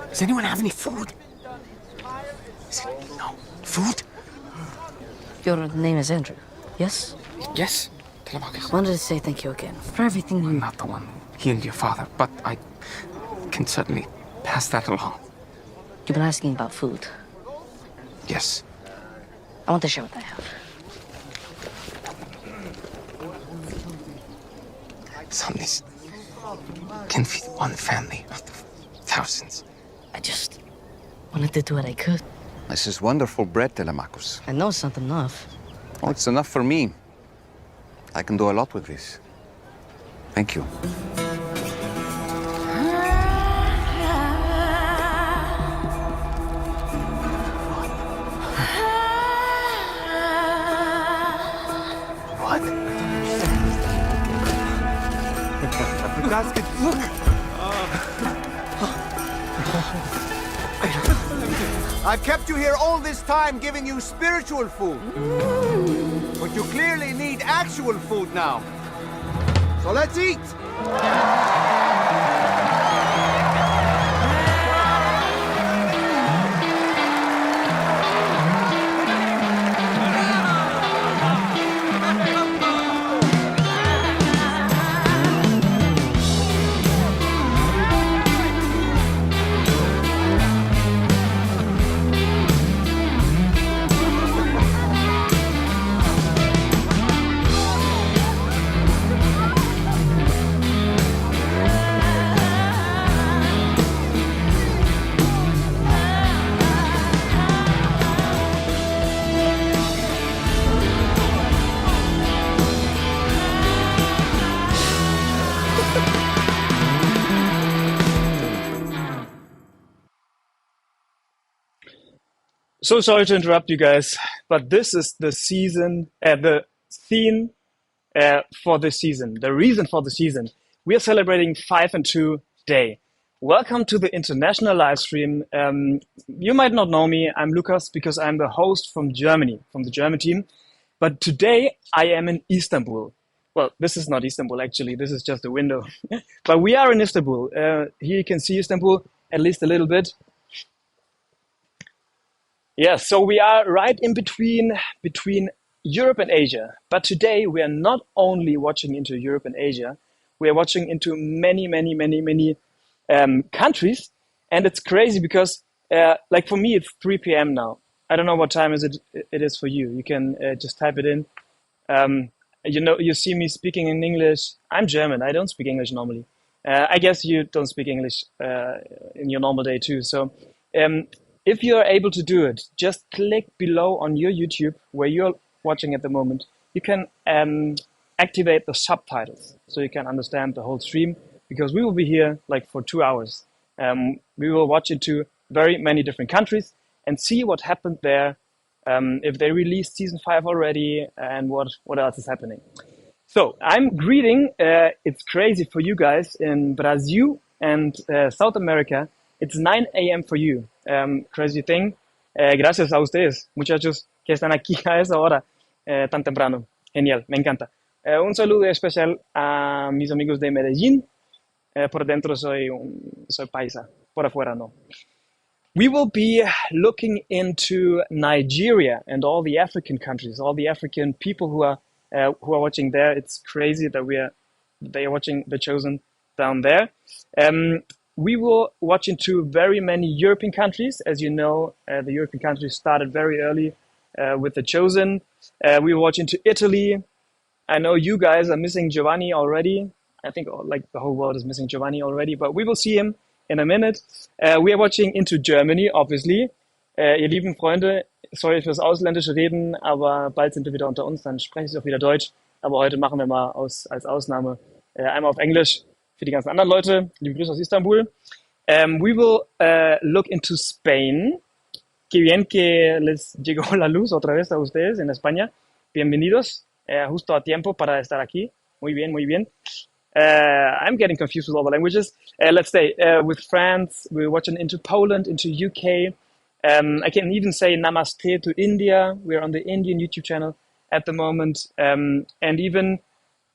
Does anyone have any food? No. Food? Your name is Andrew, yes? Yes, Telemachus. I wanted to say thank you again for everything you... I'm not the one who healed your father, but I can certainly pass that along. You've been asking about food. Yes. I want to share what I have. Son, this can feed one family of the thousands. I just wanted to do what I could. This is wonderful bread, Telemachus. I know it's not enough. Oh, it's enough for me. I can do a lot with this. Thank you. What? Look! I've kept you here all this time giving you spiritual food. But you clearly need actual food now. So let's eat! So sorry to interrupt you guys, but this is the the theme for the season, the reason for the season. We are celebrating 5 and 2 Day. Welcome to the international live stream. You might not know me, I'm Lukas because I'm the host from Germany, from the German team. But today I am in Istanbul. Well, this is not Istanbul actually, this is just a window. But we are in Istanbul. Here you can see Istanbul, at least a little bit. Yes, so we are right in between Europe and Asia. But today we are not only watching into Europe and Asia, we are watching into many countries. And it's crazy because, like for me, it's 3 p.m. now. I don't know what time it is for you. You can just type it in. You know, you see me speaking in English. I'm German. I don't speak English normally. I guess you don't speak English in your normal day too. So if you're able to do it, just click below on your YouTube where you're watching at the moment. You can activate the subtitles so you can understand the whole stream, because we will be here like for 2 hours. We will watch into very many different countries and see what happened there, if they released season 5 already, and what else is happening. So I'm greeting, it's crazy for you guys in Brazil and South America. It's 9 a.m. for you. Crazy thing. Gracias a ustedes, muchachos, que están aquí a esa hora tan temprano. Genial, me encanta. Un saludo especial a mis amigos de Medellín. Por dentro soy paisa, por afuera no. We will be looking into Nigeria and all the African countries, all the African people who are watching there. It's crazy that they are watching The Chosen down there. We will watch into very many European countries. As you know, the European countries started very early with The Chosen. We will watch into Italy. I know you guys are missing Giovanni already. I think like the whole world is missing Giovanni already, but we will see him in a minute. We are watching into Germany, obviously. Ihr lieben Freunde, sorry fürs ausländische Reden, aber bald sind wir wieder unter uns, dann spreche ich auch wieder Deutsch. Aber heute machen wir mal als Ausnahme einmal auf Englisch für die ganzen anderen Leute. Liebe Grüße aus Istanbul. We will look into Spain. Qué bien que les llegó la luz otra vez a ustedes en España. Bienvenidos, justo a tiempo para estar aquí. Muy bien, muy bien. I'm getting confused with all the languages. Let's stay with France. We're watching into Poland, into UK. I can even say namaste to India. We're on the Indian YouTube channel at the moment. And even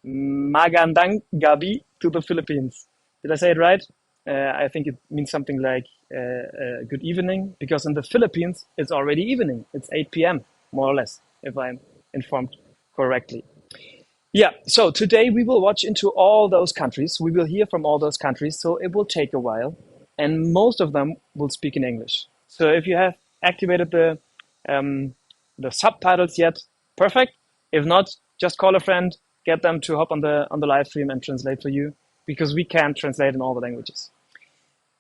Magandang Gabi to the Philippines. Did I say it right? I think it means something like good evening, because in the Philippines it's already evening. It's 8 p.m. more or less, if I'm informed correctly. Yeah, so today we will watch into all those countries. We will hear from all those countries, so it will take a while, and most of them will speak in English. So if you have activated the subtitles yet, perfect. If not, just call a friend, get them to hop on the live stream and translate for you, because we can't translate in all the languages.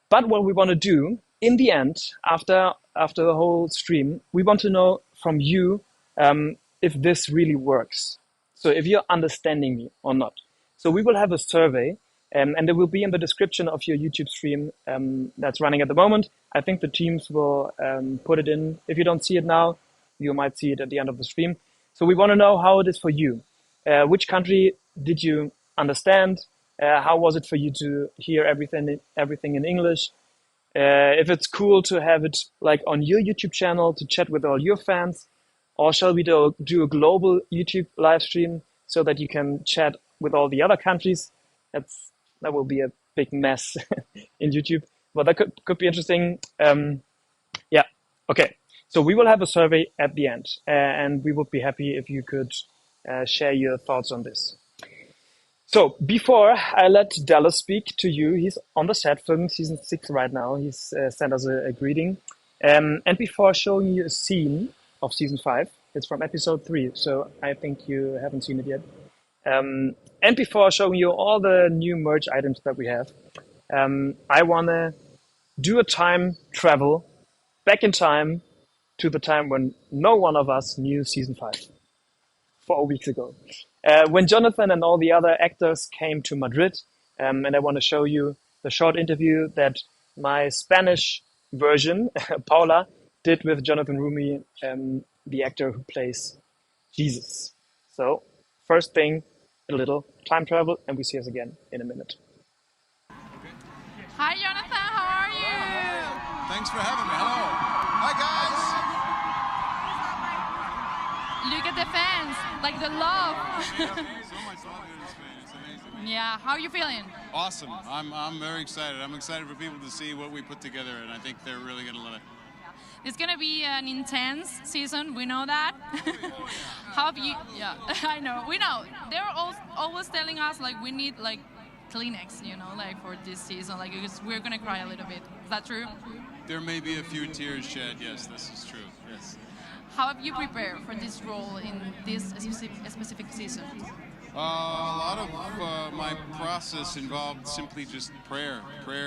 But what we want to do in the end, after the whole stream, we want to know from you if this really works. So if you're understanding me or not. So we will have a survey, and it will be in the description of your YouTube stream that's running at the moment. I think the teams will put it in. If you don't see it now, you might see it at the end of the stream. So we want to know how it is for you. Which country did you understand? How was it for you to hear everything in English? If it's cool to have it like on your YouTube channel to chat with all your fans, or shall we do a global YouTube live stream so that you can chat with all the other countries? That will be a big mess in YouTube, but that could be interesting. Yeah, okay. So we will have a survey at the end, and we would be happy if you could share your thoughts on this. So before I let Dallas speak to you, he's on the set filming season 6 right now. He's sent us a greeting. And before showing you a scene of season 5, it's from episode 3, so I think you haven't seen it yet. And before showing you all the new merch items that we have, I want to do a time travel back in time to the time when no one of us knew season 5, 4 weeks ago. When Jonathan and all the other actors came to Madrid, and I want to show you the short interview that my Spanish version, Paula, did with Jonathan Roomie, the actor who plays Jesus. So, first thing, a little time travel, and we see us again in a minute. Hi, Jonathan, how are you? Thanks for having me. Hello. Hi, guys. Look at the fans, like the love. So much love here in Spain. It's amazing. Yeah, how are you feeling? Awesome. I'm very excited. I'm excited for people to see what we put together, and I think they're really going to love it. It's gonna be an intense season. We know that. How have you? Yeah, I know. We know. They're always telling us like we need like Kleenex, you know, like for this season, like because we're gonna cry a little bit. Is that true? There may be a few tears shed. Yes, this is true. Yes. How have you prepared for this role in this specific season? A lot of my process involved simply just prayer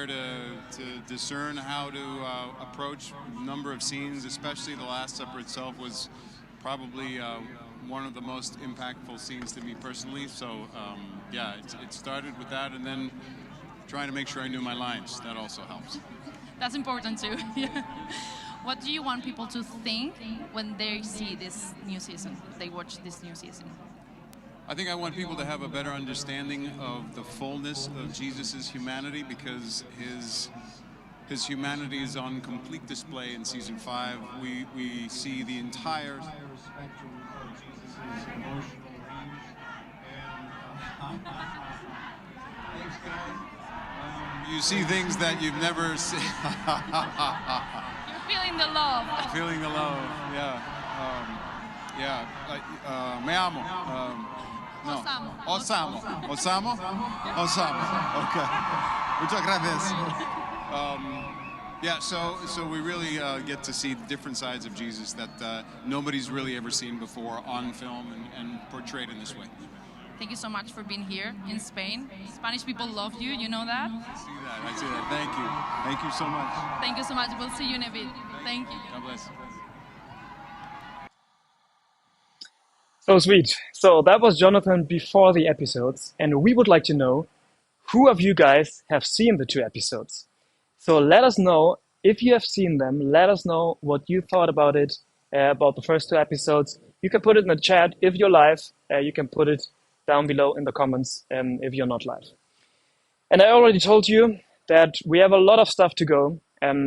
to discern how to approach a number of scenes, especially the Last Supper itself was probably one of the most impactful scenes to me personally. So yeah, it started with that, and then trying to make sure I knew my lines. That also helps. That's important too. What do you want people to think when they see this new season, they watch this new season? I think I want people to have a better understanding of the fullness of Jesus' humanity, because his humanity is on complete display in season 5. We see the entire spectrum of Jesus' emotional range. And thanks, guys. You see things that you've never seen. You're feeling the love. Feeling the love, yeah. Yeah. Me amo. No. Osamo. Osamo? Osamo. Okay. Muchas gracias. Yeah, so we really get to see different sides of Jesus that nobody's really ever seen before on film and portrayed in this way. Thank you so much for being here in Spain. Spanish people love you, you know that? I see that. Thank you. Thank you so much. Thank you so much. We'll see you in a bit. Thank you. God bless. So sweet. So that was Jonathan before the episodes, and we would like to know who of you guys have seen the 2 episodes. So let us know if you have seen them. Let us know what you thought about it, about the first 2 episodes. You can put it in the chat if you're live. You can put it down below in the comments if you're not live. And I already told you that we have a lot of stuff to go.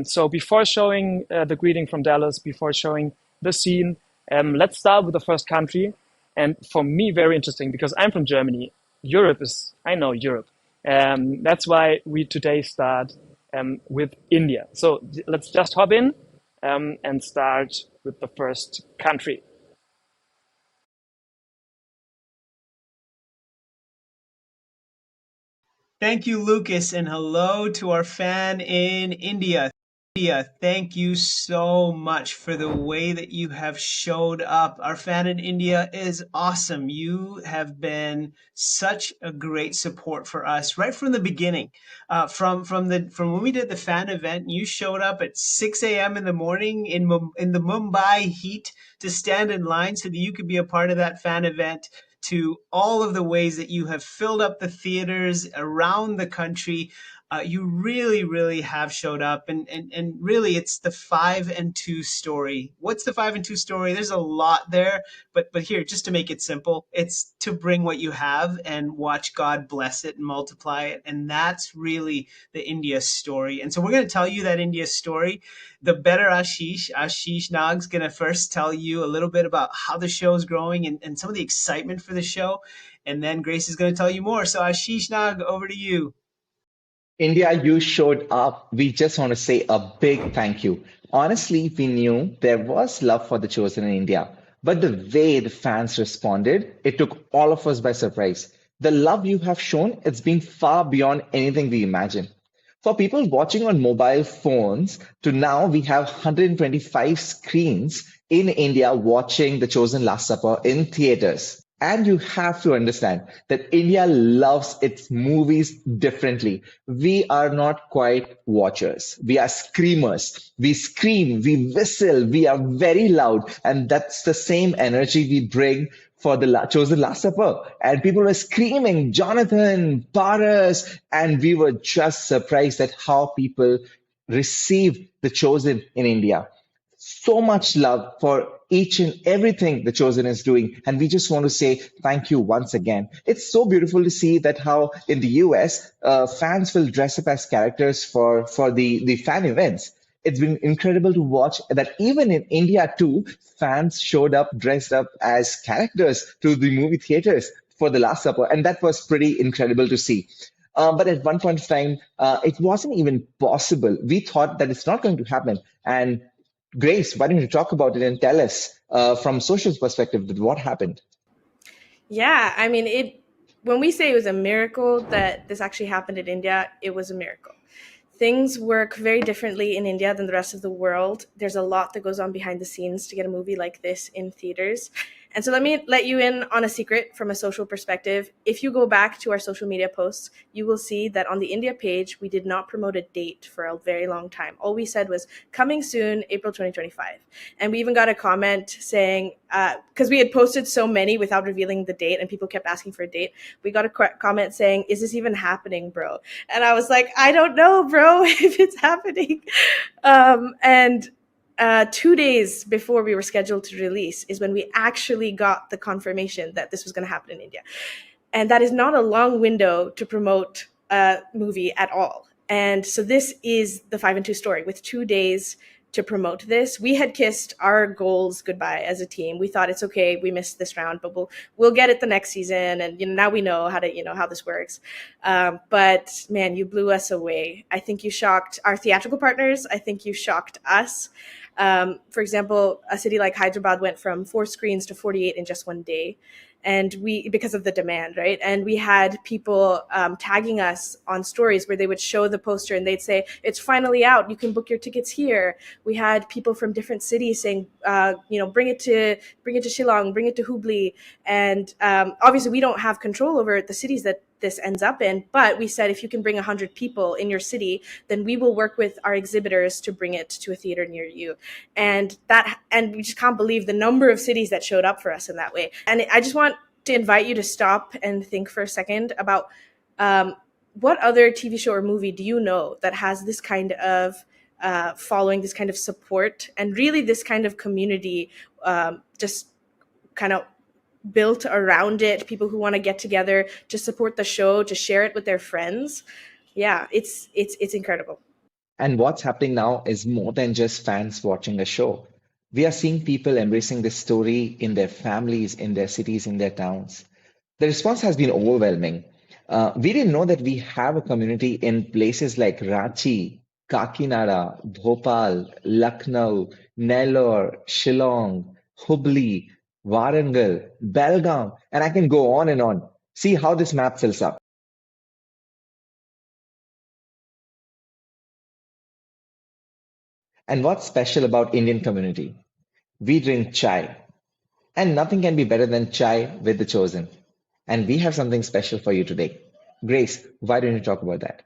So before showing the greeting from Dallas, before showing the scene, let's start with the first country. And for me, very interesting, because I'm from Germany. I know Europe. That's why we today start with India. So let's just hop in and start with the first country. Thank you, Lucas, and hello to our fan in India. Thank you so much for the way that you have showed up. Our fan in India is awesome. You have been such a great support for us right from the beginning. From when we did the fan event, you showed up at 6 a.m. in the morning in the Mumbai heat to stand in line so that you could be a part of that fan event, to all of the ways that you have filled up the theaters around the country. You really, really have showed up, and really, it's the 5 and 2 story. What's the 5 and 2 story? There's a lot there, but here, just to make it simple, it's to bring what you have and watch God bless it and multiply it, and that's really the India story. And so we're going to tell you that India story. The better Ashish Nag's going to first tell you a little bit about how the show is growing and some of the excitement for the show, and then Grace is going to tell you more. So Ashish Nag, over to you. India, you showed up. We just want to say a big thank you. Honestly, we knew there was love for The Chosen in India, but the way the fans responded, it took all of us by surprise. The love you have shown, it's been far beyond anything we imagined. For people watching on mobile phones, to now we have 125 screens in India watching The Chosen Last Supper in theaters. And you have to understand that India loves its movies differently. We are not quite watchers. We are screamers. We scream, we whistle, we are very loud. And that's the same energy we bring for the Chosen Last Supper. And people were screaming, Jonathan, Paras. And we were just surprised at how people received The Chosen in India. So much love for each and everything The Chosen is doing. And we just want to say thank you once again. It's so beautiful to see that how in the US, fans will dress up as characters for the fan events. It's been incredible to watch that even in India too, fans showed up dressed up as characters to the movie theaters for the Last Supper. And that was pretty incredible to see. But at one point in time, it wasn't even possible. We thought that it's not going to happen. And Grace, why don't you talk about it and tell us from social perspective what happened? Yeah, I mean, when we say it was a miracle that this actually happened in India, it was a miracle. Things work very differently in India than the rest of the world. There's a lot that goes on behind the scenes to get a movie like this in theaters. And so let me let you in on a secret from a social perspective. If you go back to our social media posts, you will see that on the India page, we did not promote a date for a very long time. All we said was coming soon, April 2025. And we even got a comment saying, because we had posted so many without revealing the date and people kept asking for a date, we got a comment saying, is this even happening, bro? And I was like, I don't know, bro, if it's happening. And 2 days before we were scheduled to release is when we actually got the confirmation that this was going to happen in India. And that is not a long window to promote a movie at all. And so this is the 5 and 2 story with 2 days to promote this. We had kissed our goals goodbye as a team. We thought it's okay, we missed this round, but we'll get it the next season. And now we know how this works. But man, you blew us away. I think you shocked our theatrical partners. I think you shocked us. For example, a city like Hyderabad went from 4 screens to 48 in just 1 day. And because of the demand, right? And we had people tagging us on stories where they would show the poster and they'd say, it's finally out, you can book your tickets here. We had people from different cities saying, bring it to Shillong, bring it to Hubli. And obviously we don't have control over the cities that this ends up in, but we said, if you can bring 100 people in your city, then we will work with our exhibitors to bring it to a theater near you. And we just can't believe the number of cities that showed up for us in that way. And I just want to invite you to stop and think for a second about what other TV show or movie do you know that has this kind of following, this kind of support, and really this kind of community just kind of built around it, people who want to get together to support the show, to share it with their friends. Yeah, it's incredible. And what's happening now is more than just fans watching a show. We are seeing people embracing this story in their families, in their cities, in their towns. The response has been overwhelming. We didn't know that we have a community in places like Ranchi, Kakinada, Bhopal, Lucknow, Nellore, Shillong, Hubli, Warangal, Belgaum, and I can go on and on. See how this map fills up. And what's special about Indian community? We drink chai, and nothing can be better than chai with the chosen. And we have something special for you today. Grace, why don't you talk about that?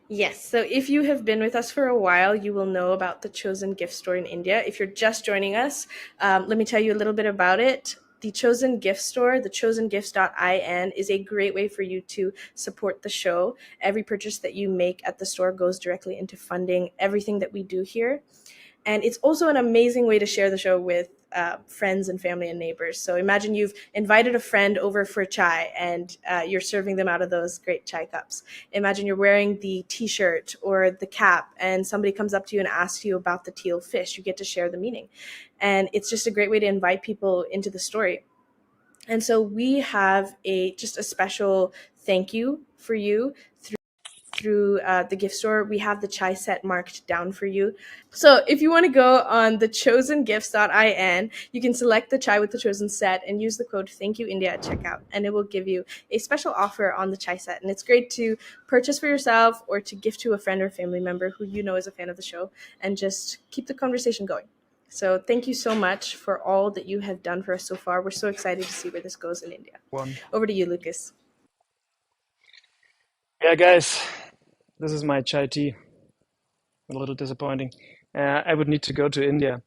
Yes, so if you have been with us for a while, you will know about the Chosen Gift Store in India. If you're just joining us, let me tell you a little bit about it. The Chosen Gift Store, the chosengifts.in, is a great way for you to support the show. Every purchase that you make at the store goes directly into funding everything that we do here. And it's also an amazing way to share the show with friends and family and neighbors. So imagine you've invited a friend over for chai and you're serving them out of those great chai cups. Imagine you're wearing the t-shirt or the cap and somebody comes up to you and asks you about the teal fish. You get to share the meaning. And it's just a great way to invite people into the story. And so we have just a special thank you for you through the gift store. We have the chai set marked down for you. So if you want to go on the chosengifts.in, you can select the chai with the chosen set and use the code ThankYouIndia at checkout, and it will give you a special offer on the chai set. And it's great to purchase for yourself or to gift to a friend or family member who you know is a fan of the show, and just keep the conversation going. So thank you so much for all that you have done for us so far. We're so excited to see where this goes in India. Over to you, Lucas. Yeah, guys, this is my chai tea. A little disappointing. I would need to go to India.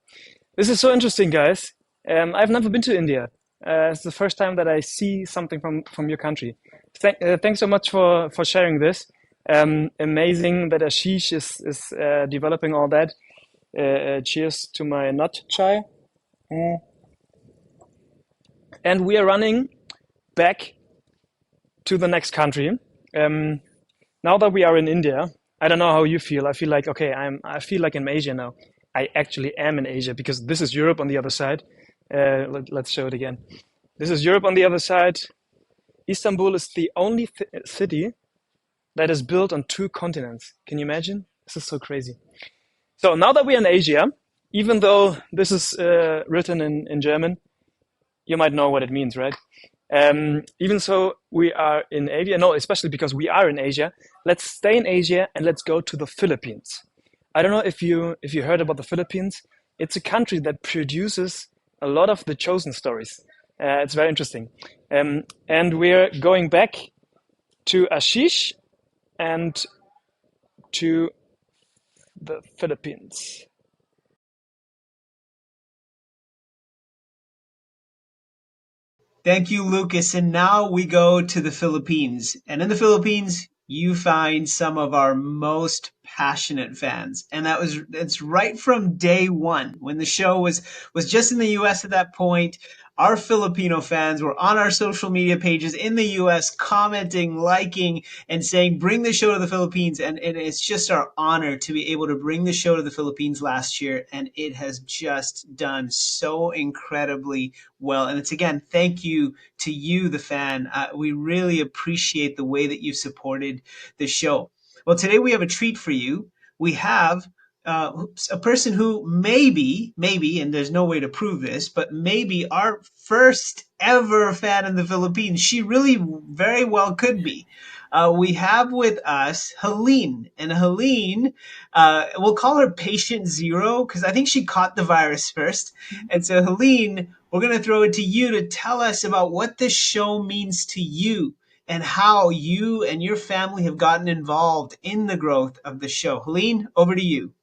This is so interesting, guys. I've never been to India. It's the first time that I see something from your country. Thanks so much for sharing this. Amazing that Ashish is developing all that. Cheers to my nut chai. And we are running back to the next country. Now that we are in India, I don't know how you feel. I feel like, okay, I feel like I'm in Asia now. I actually am in Asia because this is Europe on the other side. Let's show it again. This is Europe on the other side. Istanbul is the only city that is built on 2 continents. Can you imagine? This is so crazy. So now that we're in Asia, even though this is written in German, you might know what it means, right? Even so, we are in Asia. No, especially because we are in Asia. Let's stay in Asia and let's go to the Philippines. I don't know if you heard about the Philippines. It's a country that produces a lot of the chosen stories. It's very interesting. And we're going back to Ashish and to the Philippines. Thank you, Lucas. And now we go to the Philippines. And in the Philippines, you find some of our most passionate fans. And it's right from day one when the show was just in the US at that point. Our Filipino fans were on our social media pages in the US commenting, liking, and saying, bring the show to the Philippines. And it's just our honor to be able to bring the show to the Philippines last year. And it has just done so incredibly well. And it's, again, thank you to you, the fan. We really appreciate the way that you've supported the show. Well, today we have a treat for you. We have a person who maybe, and there's no way to prove this, but maybe our first ever fan in the Philippines. She really very well could be. We have with us Helene. And Helene, we'll call her Patient Zero because I think she caught the virus first. And so, Helene, we're going to throw it to you to tell us about what this show means to you and how you and your family have gotten involved in the growth of the show. Helene, over to you.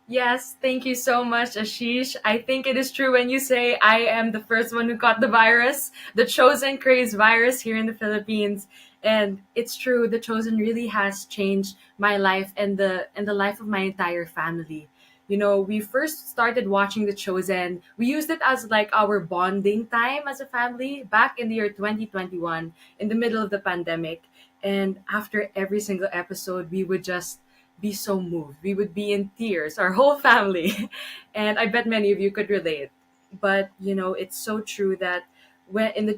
Yes, thank you so much, Ashish. I think it is true when you say I am the first one who caught the virus, the Chosen Craze virus here in the Philippines. And it's true, the Chosen really has changed my life and the life of my entire family. You know, we first started watching The Chosen. We used it as like our bonding time as a family back in the year 2021, in the middle of the pandemic. And after every single episode, we would just be so moved. We would be in tears, our whole family. And I bet many of you could relate. But, you know, it's so true that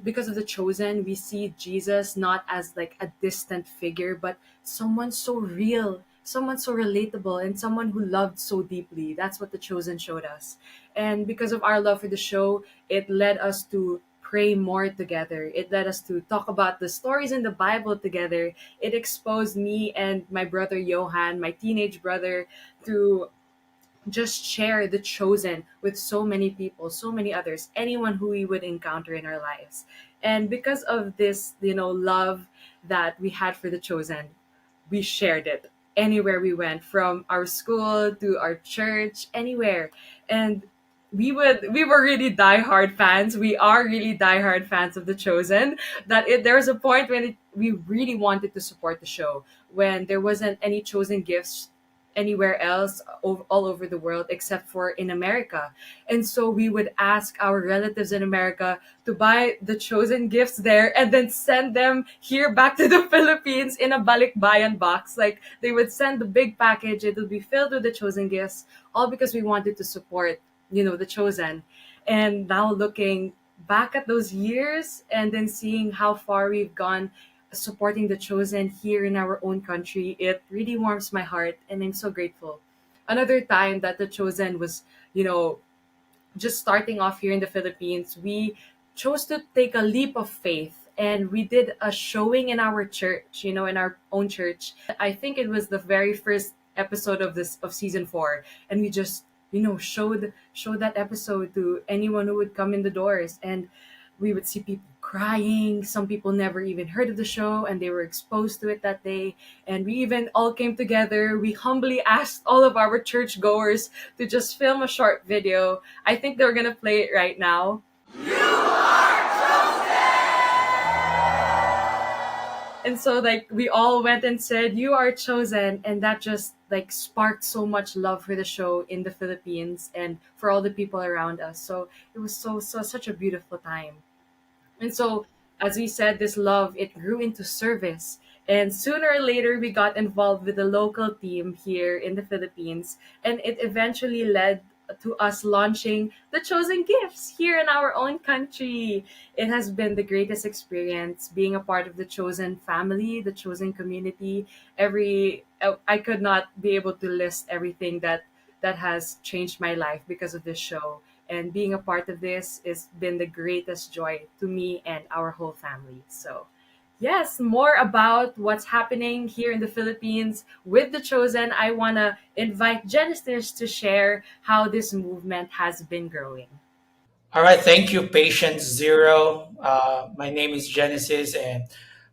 because of The Chosen, we see Jesus not as like a distant figure, but someone so real someone so relatable and someone who loved so deeply. That's what The Chosen showed us. And because of our love for the show, it led us to pray more together. It led us to talk about the stories in the Bible together. It exposed me and my brother Johan, my teenage brother, to just share The Chosen with so many people, so many others, anyone who we would encounter in our lives. And because of this, love that we had for The Chosen, we shared it anywhere we went, from our school to our church, anywhere. And we were really diehard fans. We are really diehard fans of The Chosen. There was a point when we really wanted to support the show, when there wasn't any Chosen gifts anywhere else all over the world except for in America. And so we would ask our relatives in America to buy The Chosen gifts there and then send them here back to the Philippines in a balikbayan box. Like, they would send the big package, it would be filled with The Chosen gifts, all because we wanted to support, The Chosen. And now looking back at those years and then seeing how far we've gone supporting The Chosen here in our own country, it really warms my heart, and I'm so grateful. Another time that The Chosen was, just starting off here in the Philippines, we chose to take a leap of faith, and we did a showing in our church, in our own church. I think it was the very first episode of season 4, and we just showed that episode to anyone who would come in the doors, and we would see people crying. Some people never even heard of the show and they were exposed to it that day. And we even all came together. We humbly asked all of our church goers to just film a short video. I think they're going to play it right now. And so we all went and said, "You are chosen." And that just sparked so much love for the show in the Philippines and for all the people around us. So it was such a beautiful time. And so, as we said, this love, it grew into service. And sooner or later, we got involved with the local team here in the Philippines. And it eventually led to us launching The Chosen Gifts here in our own country. It has been the greatest experience being a part of the Chosen family, the Chosen community. I could not be able to list everything that has changed my life because of this show. And being a part of this has been the greatest joy to me and our whole family. So, yes, more about what's happening here in the Philippines with The Chosen. I want to invite Genesis to share how this movement has been growing. All right, thank you, Patient Zero. My name is Genesis, and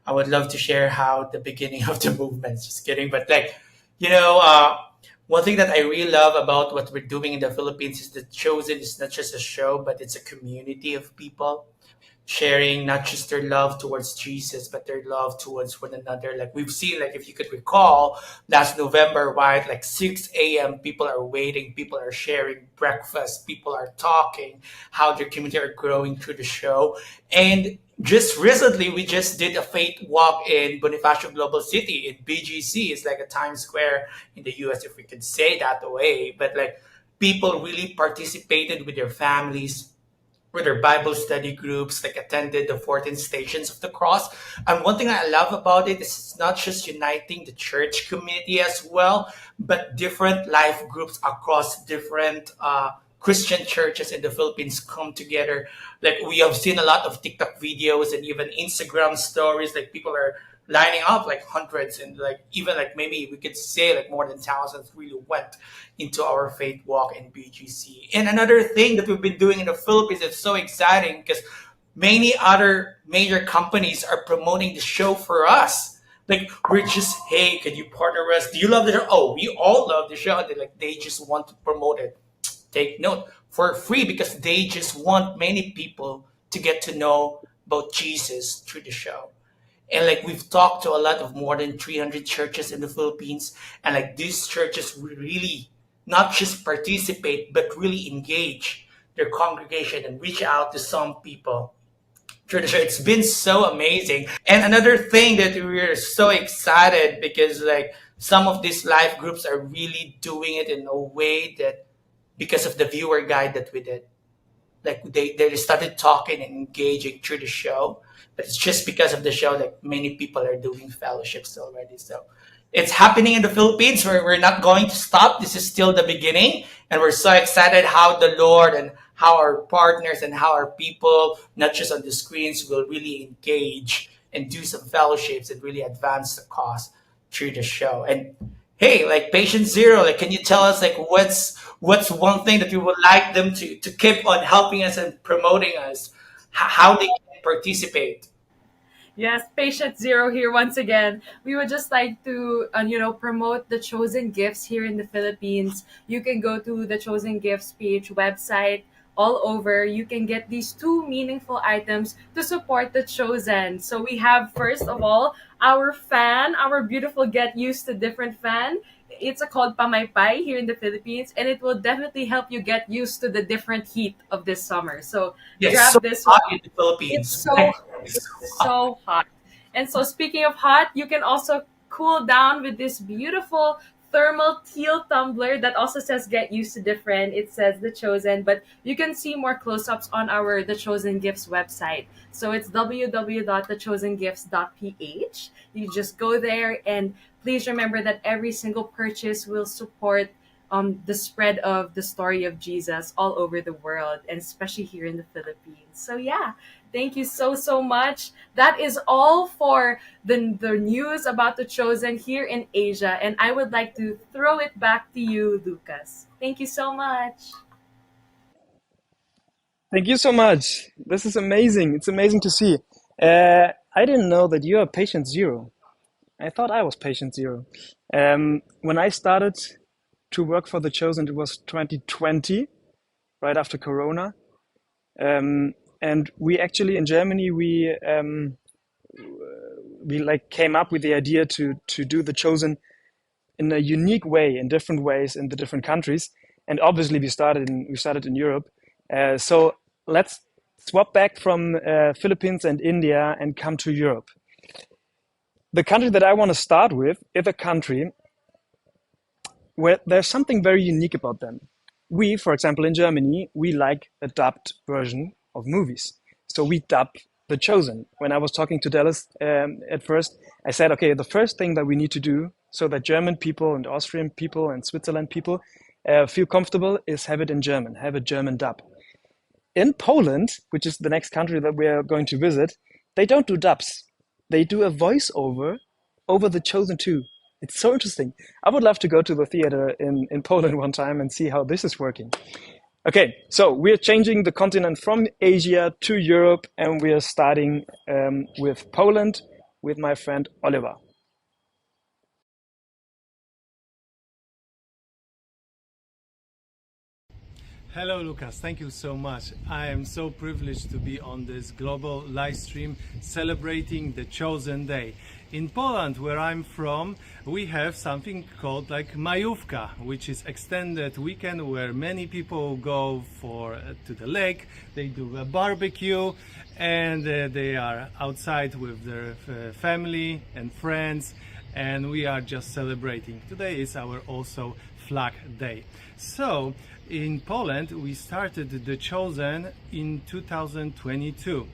I would love to share how the beginning of the movement. Just kidding, but one thing that I really love about what we're doing in the Philippines is that Chosen is not just a show, but it's a community of people sharing not just their love towards Jesus, but their love towards one another. Like we've seen, if you could recall, last November, right? 6 a.m., people are waiting, people are sharing breakfast, people are talking, how their community are growing through the show. And just recently, we just did a faith walk in Bonifacio Global City in BGC. It's like a Times Square in the US, if we could say that way. But people really participated with their families, with their Bible study groups, attended the 14 Stations of the Cross. And one thing I love about it is it's not just uniting the church community as well, but different life groups across different Christian churches in the Philippines come together. We have seen a lot of TikTok videos and even Instagram stories. People are lining up hundreds, and even maybe we could say more than thousands really went into our faith walk in BGC. And another thing that we've been doing in the Philippines is so exciting because many other major companies are promoting the show for us. We're just, hey, can you partner us? Do you love the show? Oh, we all love the show. They just want to promote it. Take note, for free, because they just want many people to get to know about Jesus through the show. And we've talked to a lot of more than 300 churches in the Philippines, and these churches really not just participate, but really engage their congregation and reach out to some people through the show. It's been so amazing. And another thing that we're so excited because some of these life groups are really doing it in a way that, because of the viewer guide that we did, they started talking and engaging through the show. but it's just because of the show that many people are doing fellowships already. So it's happening in the Philippines. We're not going to stop. This is still the beginning. And we're so excited how the Lord and how our partners and how our people, not just on the screens, will really engage and do some fellowships and really advance the cause through the show. And hey, like Patient Zero, like can you tell us like what's one thing that you would like them to keep on helping us and promoting us, how they can participate? Yes, Patient Zero here once again. We would just like to, promote the Chosen Gifts here in the Philippines. You can go to the Chosen Gifts page website all over. You can get these two meaningful items to support the Chosen. So we have, first of all, our fan, our beautiful Get Used to Different fan. It's called Pamaypay here in the Philippines, and it will definitely help you get used to the different heat of this summer. So Yes, grab so this hot one. in the Philippines. It's so hot. And so speaking of hot, you can also cool down with this beautiful thermal teal tumbler that also says Get Used to Different. It says The Chosen, but you can see more close-ups on our The Chosen Gifts website. So it's www.thechosengifts.ph. You just go there, and please remember that every single purchase will support the spread of the story of Jesus all over the world, and especially here in the Philippines. So yeah, thank you so much. That is all for the news about the Chosen here in Asia, and I would like to throw it back to you, Lucas. Thank you so much. Thank you so much. This is amazing. It's amazing to see. I didn't know that you are patient zero. I thought I was patient zero. When I started to work for The Chosen, it was 2020, right after Corona. And we actually, in Germany, we like came up with the idea to do The Chosen in a unique way, in different ways in the different countries. And obviously we started in Europe. So let's swap back from Philippines and India and come to Europe. The country that I want to start with is a country where there's something very unique about them. We, for example, in Germany, we like a dubbed version of movies. So we dub The Chosen. When I was talking to Dallas at first, I said, okay, the first thing that we need to do so that German people and Austrian people and Switzerland people feel comfortable is have it in German, have a German dub. In Poland, which is the next country that we are going to visit, they don't do dubs. They do a voiceover over The Chosen 2. It's so interesting. I would love to go to the theater in Poland one time and see how this is working. Okay, so we're changing the continent from Asia to Europe, and we are starting with Poland with my friend Oliver. Hello, Lucas. Thank you so much. I am so privileged to be on this global live stream celebrating the Chosen Day. In Poland, where I'm from, we have something called like Majówka, which is extended weekend where many people go to the lake. They do a barbecue, and they are outside with their family and friends, and we are just celebrating. Today is our also Flag Day. So in Poland, we started The Chosen in 2022.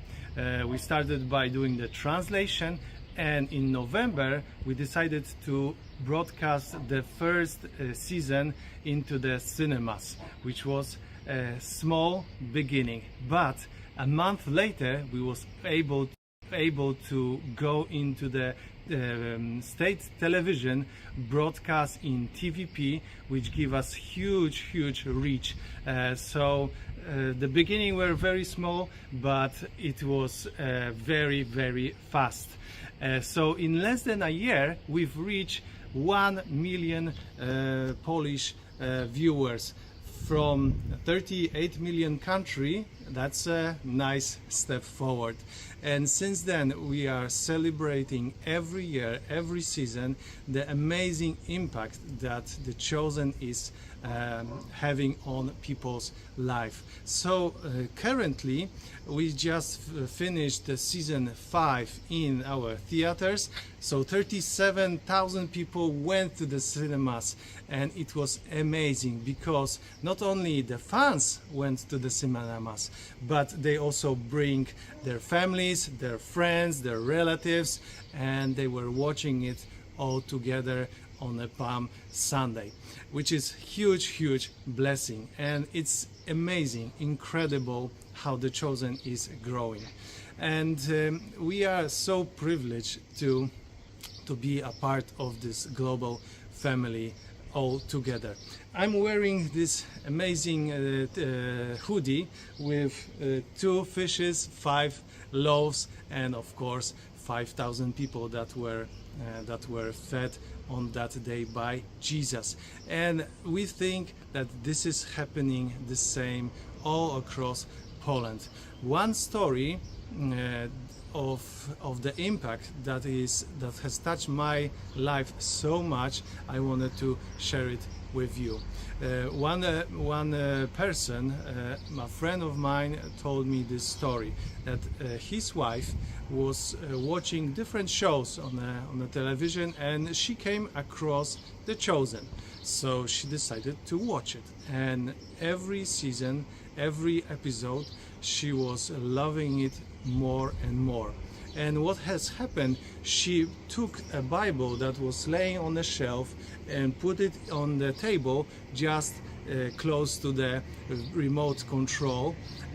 We started by doing the translation, and in November we decided to broadcast the first season into the cinemas, which was a small beginning. But a month later we was able to go into the state television broadcast in TVP, which give us huge reach. So the beginning were very small, but it was very fast. So in less than a year we've reached 1 million Polish viewers from 38 million country. That's a nice step forward. And since then we are celebrating every year, every season, the amazing impact that The Chosen is having on people's life. So currently we just finished the season 5 in our theaters. So 37,000 people went to the cinemas, and it was amazing because not only the fans went to the cinemas, but they also bring their families, their friends, their relatives, and they were watching it all together on a Palm Sunday, which is huge blessing. And it's amazing, incredible how the Chosen is growing. And we are so privileged to be a part of this global family all together. I'm wearing this amazing hoodie with 2 fishes, 5 loaves, and of course 5,000 people that were fed on that day by Jesus. And we think that this is happening the same all across Poland. One story of the impact that has touched my life so much, I wanted to share it with you. One person, a friend of mine, told me this story, that his wife was watching different shows on the television, and she came across The Chosen, so she decided to watch it. And every season, every episode, she was loving it more and more. And what has happened, she took a Bible that was laying on the shelf and put it on the table just close to the remote control,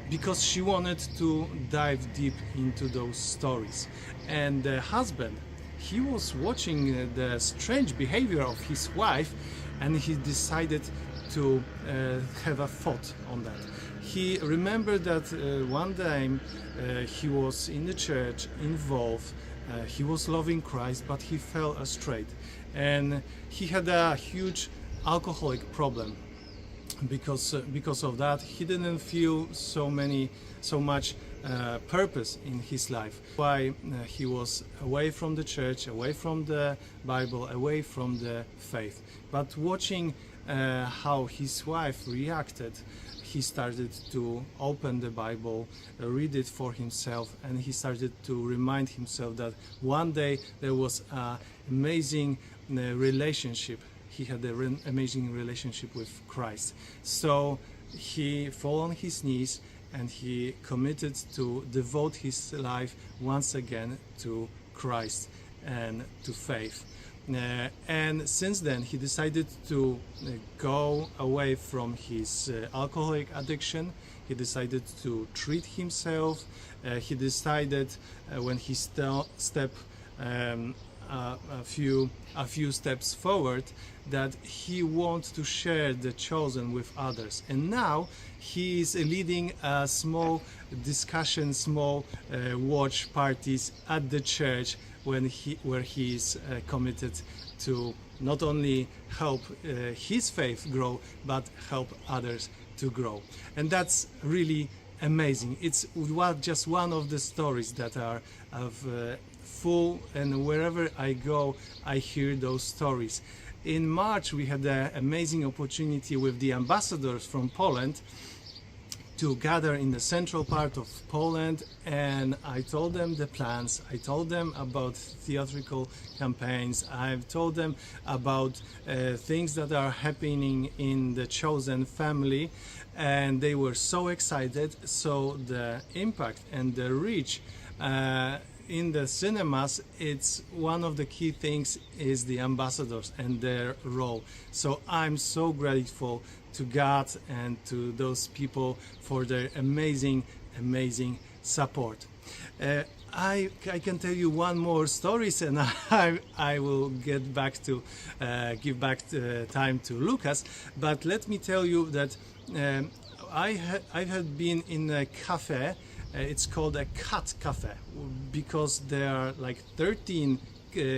because she wanted to dive deep into those stories. And the husband, he was watching the strange behavior of his wife, and he decided to have a thought on that. He remembered that one time he was in the church, involved, he was loving Christ, but he fell astray, and he had a huge alcoholic problem. Because of that, he didn't feel so much purpose in his life. Why he was away from the church, away from the Bible, away from the faith. But watching how his wife reacted, he started to open the Bible, read it for himself, and he started to remind himself that one day there was an amazing relationship. He had an amazing relationship with Christ. So he fell on his knees and he committed to devote his life once again to Christ and to faith. And since then he decided to go away from his alcoholic addiction. He decided to treat himself. He decided when he stepped a few steps forward, that he wants to share the Chosen with others. And now he is leading a small discussion, small watch parties at the church where he is committed to not only help his faith grow, but help others to grow. And that's really amazing. It's just one of the stories that are full, and wherever I go, I hear those stories. In March, we had an amazing opportunity with the ambassadors from Poland to gather in the central part of Poland, and I told them the plans. I told them about theatrical campaigns. I've told them about things that are happening in the Chosen family, and they were so excited. So the impact and the reach in the cinemas, it's one of the key things is the ambassadors and their role. So I'm so grateful to God and to those people for their amazing support. I can tell you one more stories, and I will get back to give back time to Lucas. But let me tell you that I had been in a cafe. It's called a cat cafe because there are like 13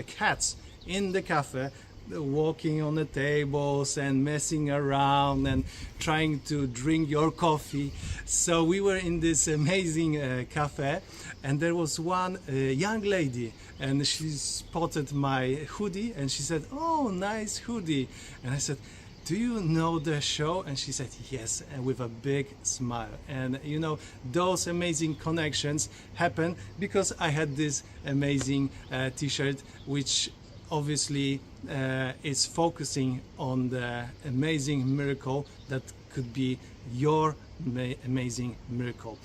cats in the cafe, walking on the tables and messing around and trying to drink your coffee. So we were in this amazing cafe, and there was one young lady, and she spotted my hoodie and she said, "Oh, nice hoodie." And I said, "Do you know the show?" And she said yes, and with a big smile. And you know, those amazing connections happen because I had this amazing t-shirt, which obviously is focusing on the amazing miracle that could be your amazing miracle.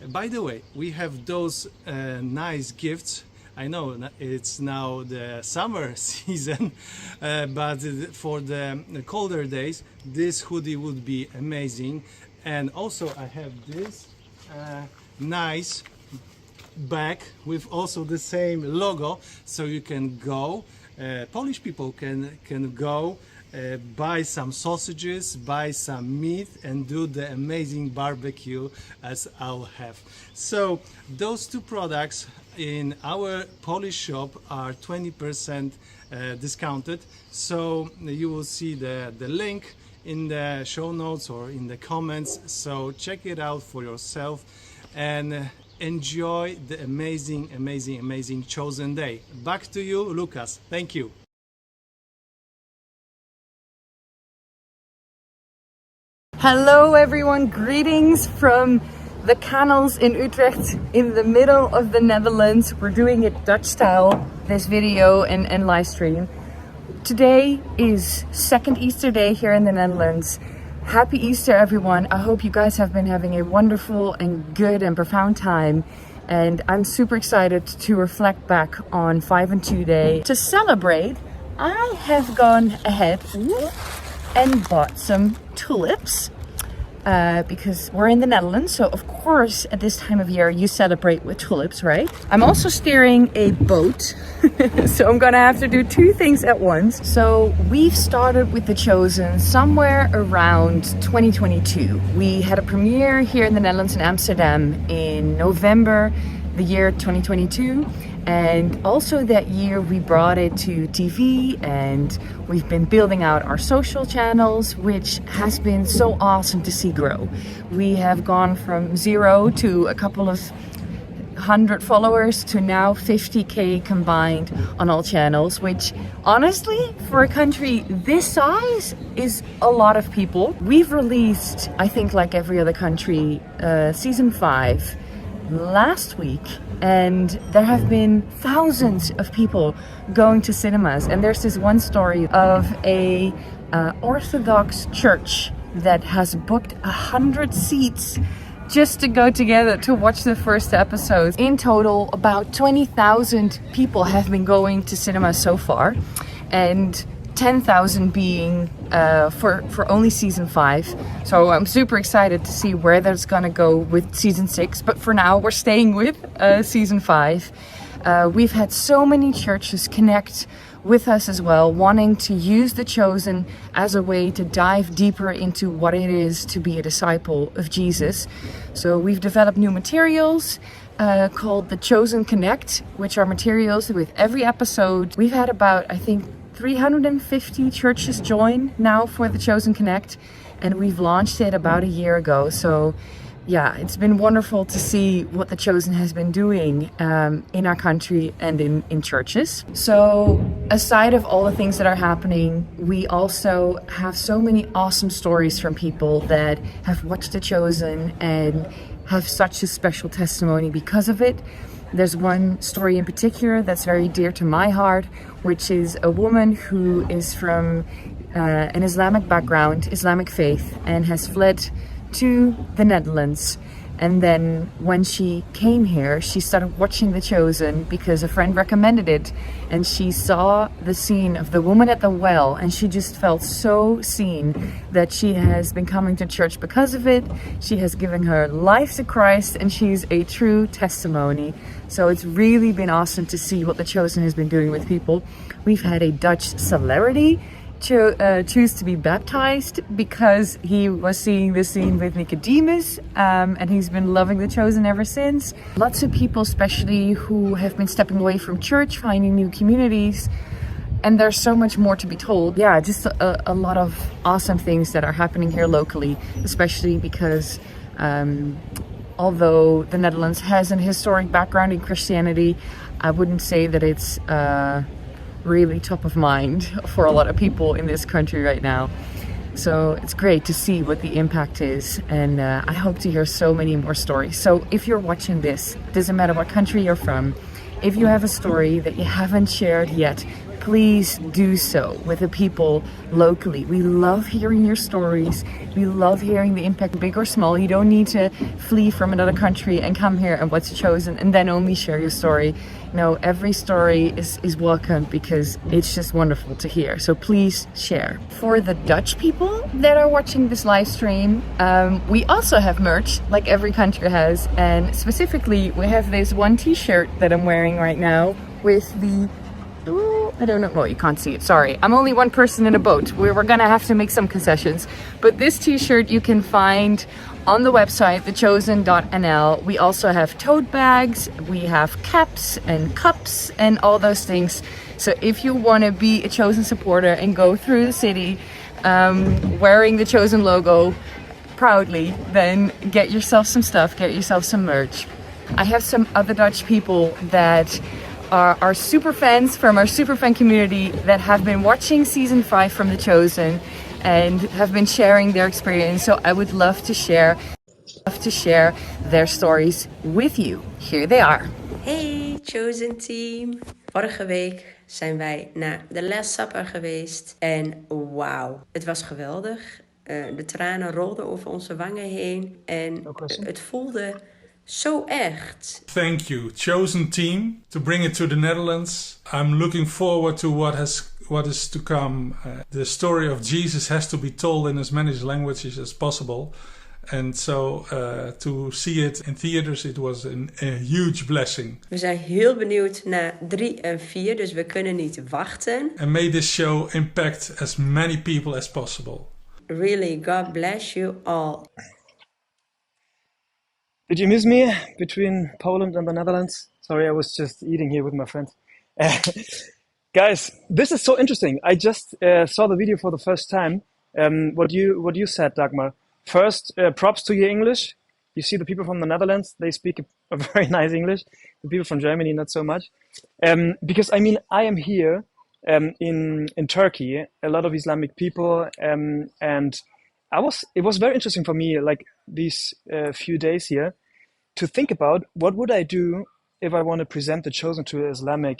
By the way, we have those nice gifts. I know it's now the summer season, but for the colder days, this hoodie would be amazing. And also I have this nice bag with also the same logo, so you can go, Polish people can go buy some sausages, buy some meat, and do the amazing barbecue as I'll have. So those two products in our Polish shop are 20% discounted. So you will see the link in the show notes or in the comments. So check it out for yourself and enjoy the amazing chosen day. Back to you, Lucas. Thank you. Hello everyone, greetings from the canals in Utrecht in the middle of the Netherlands. We're doing it Dutch style, this video and live stream. Today is second Easter day here in the Netherlands. Happy Easter everyone. I hope you guys have been having a wonderful and good and profound time. And I'm super excited to reflect back on 5 and 2 Day. To celebrate, I have gone ahead and bought some tulips. Because we're in the Netherlands, so of course at this time of year you celebrate with tulips, right? I'm also steering a boat, so I'm gonna have to do two things at once. So we've started with The Chosen somewhere around 2022. We had a premiere here in the Netherlands in Amsterdam in November the year 2022. And also that year we brought it to TV, and we've been building out our social channels, which has been so awesome to see grow. We have gone from 0 to a couple of 100 followers to now 50K combined on all channels, which honestly for a country this size is a lot of people. We've released, I think like every other country, season 5 last week, and there have been thousands of people going to cinemas. And there's this one story of a Orthodox church that has booked 100 seats just to go together to watch the first episodes. In total, about 20,000 people have been going to cinemas so far, and 10,000 being for only season 5. So I'm super excited to see where that's gonna go with season 6. But for now, we're staying with season 5. We've had so many churches connect with us as well, wanting to use The Chosen as a way to dive deeper into what it is to be a disciple of Jesus. So we've developed new materials called The Chosen Connect, which are materials with every episode. We've had about, I think, 350 churches join now for The Chosen Connect, and we've launched it about a year ago. So yeah, it's been wonderful to see what The Chosen has been doing in our country and in churches. So aside of all the things that are happening, we also have so many awesome stories from people that have watched The Chosen and have such a special testimony because of it. There's one story in particular that's very dear to my heart, which is a woman who is from an Islamic background, Islamic faith, and has fled to the Netherlands. And then when she came here, she started watching The Chosen because a friend recommended it, and she saw the scene of the woman at the well, and she just felt so seen that she has been coming to church because of it. She has given her life to Christ, and she's a true testimony. So it's really been awesome to see what The Chosen has been doing with people. We've had a Dutch celebrity choose to be baptized because he was seeing the scene with Nicodemus, and he's been loving The Chosen ever since. Lots of people, especially who have been stepping away from church, finding new communities, and there's so much more to be told. Yeah, just a lot of awesome things that are happening here locally, especially because although the Netherlands has an historic background in Christianity, I wouldn't say that it's really top of mind for a lot of people in this country right now. So it's great to see what the impact is, and I hope to hear so many more stories. So if you're watching this, doesn't matter what country you're from, if you have a story that you haven't shared yet, please do so with the people locally. We love hearing your stories. We love hearing the impact, big or small. You don't need to flee from another country and come here and what's chosen and then only share your story. No, every story is welcome because it's just wonderful to hear. So please share. For the Dutch people that are watching this live stream, we also have merch like every country has. And specifically, we have this one t-shirt that I'm wearing right now with the, I don't know, well, you can't see it, sorry. I'm only one person in a boat. We're gonna have to make some concessions. But this t-shirt you can find on the website, thechosen.nl. We also have tote bags, we have caps and cups and all those things. So if you want to be a Chosen supporter and go through the city wearing the Chosen logo proudly, then get yourself some stuff, get yourself some merch. I have some other Dutch people that are super fans from our super fan community that have been watching season 5 from The Chosen and have been sharing their experience. So I would love to share their stories with you. Here they are. Hey Chosen team! Vorige week zijn wij naar de Last Supper geweest en wauw, het was geweldig. De tranen rolden over onze wangen heen en het voelde zo echt. Thank you, Chosen team, to bring it to the Netherlands. I'm looking forward to what is to come. The story of Jesus has to be told in as many languages as possible. And so to see it in theaters, it was a huge blessing. We zijn heel benieuwd naar 3 en 4, dus we kunnen niet wachten. And may this show impact as many people as possible. Really, God bless you all. Did you miss me between Poland and the Netherlands? Sorry, I was just eating here with my friends. Guys, this is so interesting. I just saw the video for the first time. What you said, Dagmar. First, props to your English. You see the people from the Netherlands, they speak a very nice English. The people from Germany, not so much. Because, I mean, I am here in Turkey, a lot of Islamic people, and it was very interesting for me, like these few days here, to think about what would I do if I want to present The Chosen to Islamic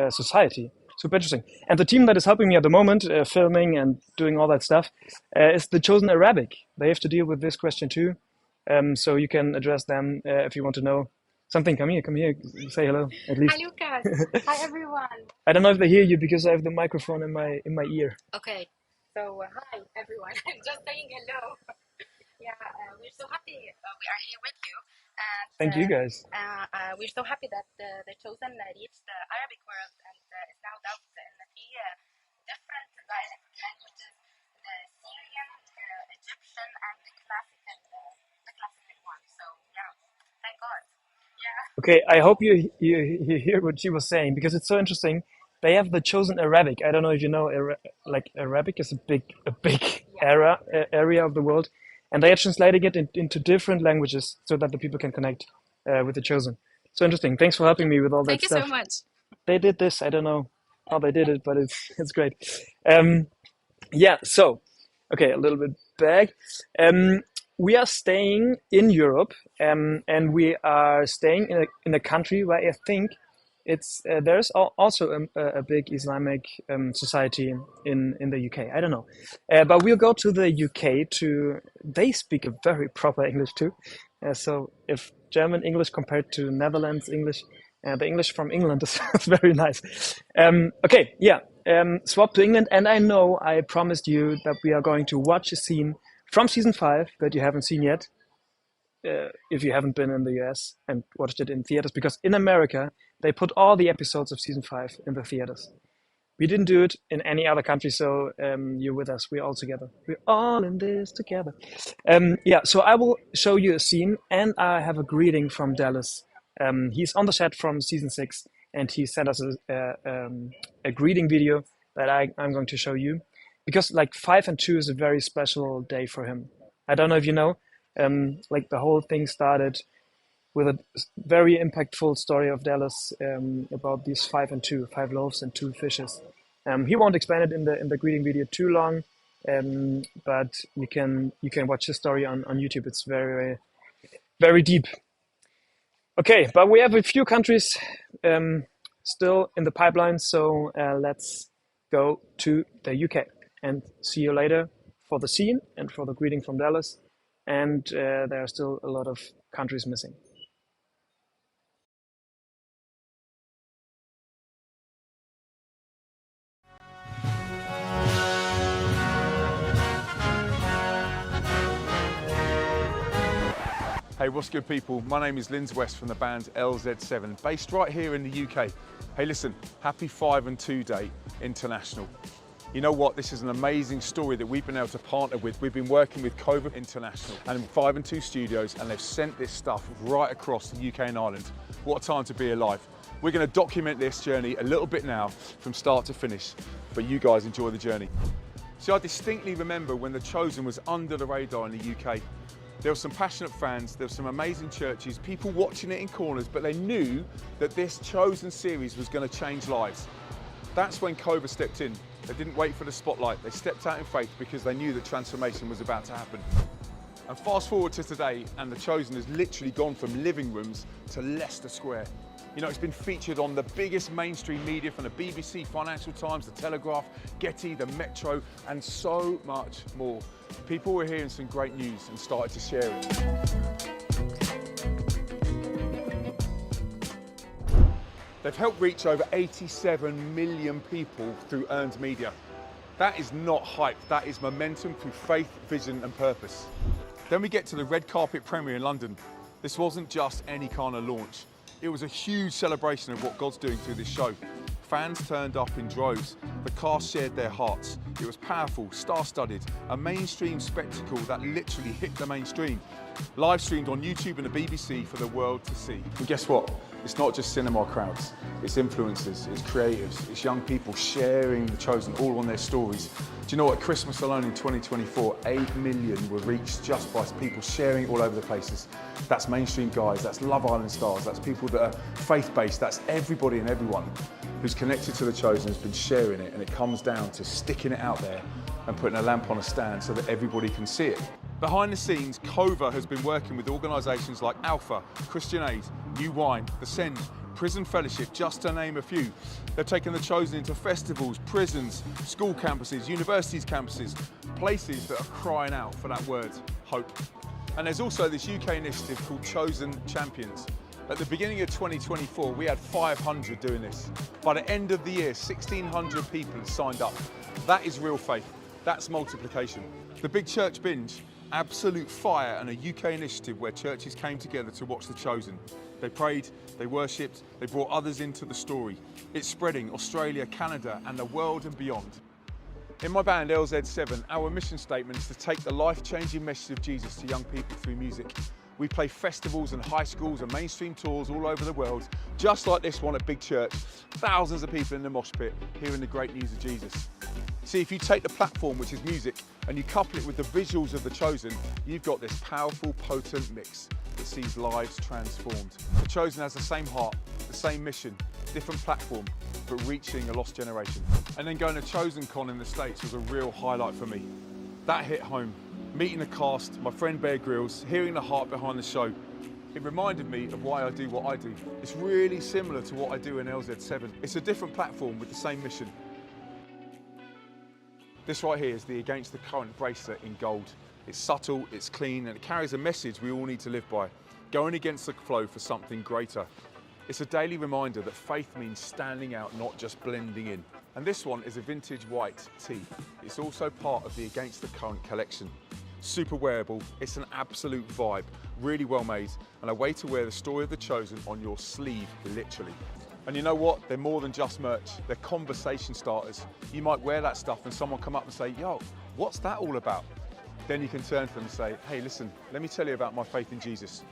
society. Super interesting. And the team that is helping me at the moment, filming and doing all that stuff, is The Chosen Arabic. They have to deal with this question too. So you can address them if you want to know something. Come here, say hello at least. Hi Lucas. Hi everyone. I don't know if they hear you because I have the microphone in my ear. Okay. So hi everyone. I'm just saying hello. Yeah, we're so happy we are here with you. And, Thank you guys. We're so happy that the Chosen reached the Arabic world and is now dubbed in 3 different dialect languages: the Syrian, Egyptian, and the classical one. So yeah, thank God. Yeah. Okay, I hope you hear what she was saying because it's so interesting. They have The Chosen Arabic. I don't know if you know, like Arabic is a big area of the world. And they are translating it into different languages so that the people can connect with The Chosen. So interesting. Thanks for helping me with all that stuff. Thank you so much. They did this. I don't know how they did it, but it's great. Yeah, so, okay, a little bit back. We are staying in Europe, and we are staying in a country where I think there's also a big Islamic society in the UK. I don't know, but we'll go to the UK. They speak a very proper English too. So if German English compared to Netherlands English, the English from England is very nice. Okay, yeah, swap to England, and I know I promised you that we are going to watch a scene from season 5 that you haven't seen yet. If you haven't been in the US and watched it in theaters, because in America, they put all the episodes of season 5 in the theaters. We didn't do it in any other country, so you're with us. We're all together. We're all in this together. Yeah, so I will show you a scene, and I have a greeting from Dallas. He's on the set from season 6, and he sent us a greeting video that I'm going to show you. Because like 5 and 2 is a very special day for him. I don't know if you know, like the whole thing started with a very impactful story of Dallas about these 5 and 2, 5 loaves and 2 fishes. He won't explain it in the greeting video too long, but you can watch his story on YouTube. It's very, very deep. Okay, but we have a few countries still in the pipeline. So let's go to the UK and see you later for the scene and for the greeting from Dallas. And there are still a lot of countries missing. Hey, what's good, people? My name is Linz West from the band LZ7, based right here in the UK. Hey, listen, happy 5 and 2 Day International. You know what? This is an amazing story that we've been able to partner with. We've been working with Cova International and 5 and 2 Studios, and they've sent this stuff right across the UK and Ireland. What a time to be alive. We're going to document this journey a little bit now from start to finish, but you guys enjoy the journey. See, I distinctly remember when The Chosen was under the radar in the UK. There were some passionate fans, there were some amazing churches, people watching it in corners, but they knew that this Chosen series was going to change lives. That's when Cova stepped in. They didn't wait for the spotlight. They stepped out in faith because they knew that transformation was about to happen. And fast forward to today, and The Chosen has literally gone from living rooms to Leicester Square. You know, it's been featured on the biggest mainstream media, from the BBC, Financial Times, The Telegraph, Getty, the Metro, and so much more. People were hearing some great news and started to share it. They've helped reach over 87 million people through earned media. That is not hype, that is momentum through faith, vision and purpose. Then we get to the red carpet premiere in London. This wasn't just any kind of launch. It was a huge celebration of what God's doing through this show. Fans turned up in droves. The cast shared their hearts. It was powerful, star-studded, a mainstream spectacle that literally hit the mainstream. Live streamed on YouTube and the BBC for the world to see. And guess what? It's not just cinema crowds. It's influencers, it's creatives, it's young people sharing The Chosen all on their stories. Do you know what? At Christmas alone in 2024, 8 million were reached just by people sharing all over the places. That's mainstream guys, that's Love Island stars, that's people that are faith-based, that's everybody and everyone who's connected to The Chosen has been sharing it, and it comes down to sticking it out there and putting a lamp on a stand so that everybody can see it. Behind the scenes, Cova has been working with organisations like Alpha, Christian Aid, New Wine, The Send, Prison Fellowship, just to name a few. They've taken The Chosen into festivals, prisons, school campuses, universities campuses, places that are crying out for that word, hope. And there's also this UK initiative called Chosen Champions. At the beginning of 2024, we had 500 doing this. By the end of the year, 1,600 people had signed up. That is real faith. That's multiplication. The Big Church Binge, absolute fire, and a UK initiative where churches came together to watch The Chosen. They prayed, they worshipped, they brought others into the story. It's spreading Australia, Canada, and the world and beyond. In my band LZ7, our mission statement is to take the life-changing message of Jesus to young people through music. We play festivals and high schools and mainstream tours all over the world, just like this one at Big Church. Thousands of people in the mosh pit hearing the great news of Jesus. See, if you take the platform, which is music, and you couple it with the visuals of The Chosen, you've got this powerful, potent mix that sees lives transformed. The Chosen has the same heart, the same mission, different platform, but reaching a lost generation. And then going to Chosen Con in the States was a real highlight for me. That hit home. Meeting the cast, my friend Bear Grylls, hearing the heart behind the show. It reminded me of why I do what I do. It's really similar to what I do in LZ7. It's a different platform with the same mission. This right here is the Against the Current bracelet in gold. It's subtle, it's clean, and it carries a message we all need to live by. Going against the flow for something greater. It's a daily reminder that faith means standing out, not just blending in. And this one is a vintage white tee. It's also part of the Against the Current collection. Super wearable, it's an absolute vibe, really well made, and a way to wear the story of The Chosen on your sleeve, literally. And you know what? They're more than just merch. They're conversation starters. You might wear that stuff and someone come up and say, yo, what's that all about? Then you can turn to them and say, hey, listen, let me tell you about my faith in Jesus.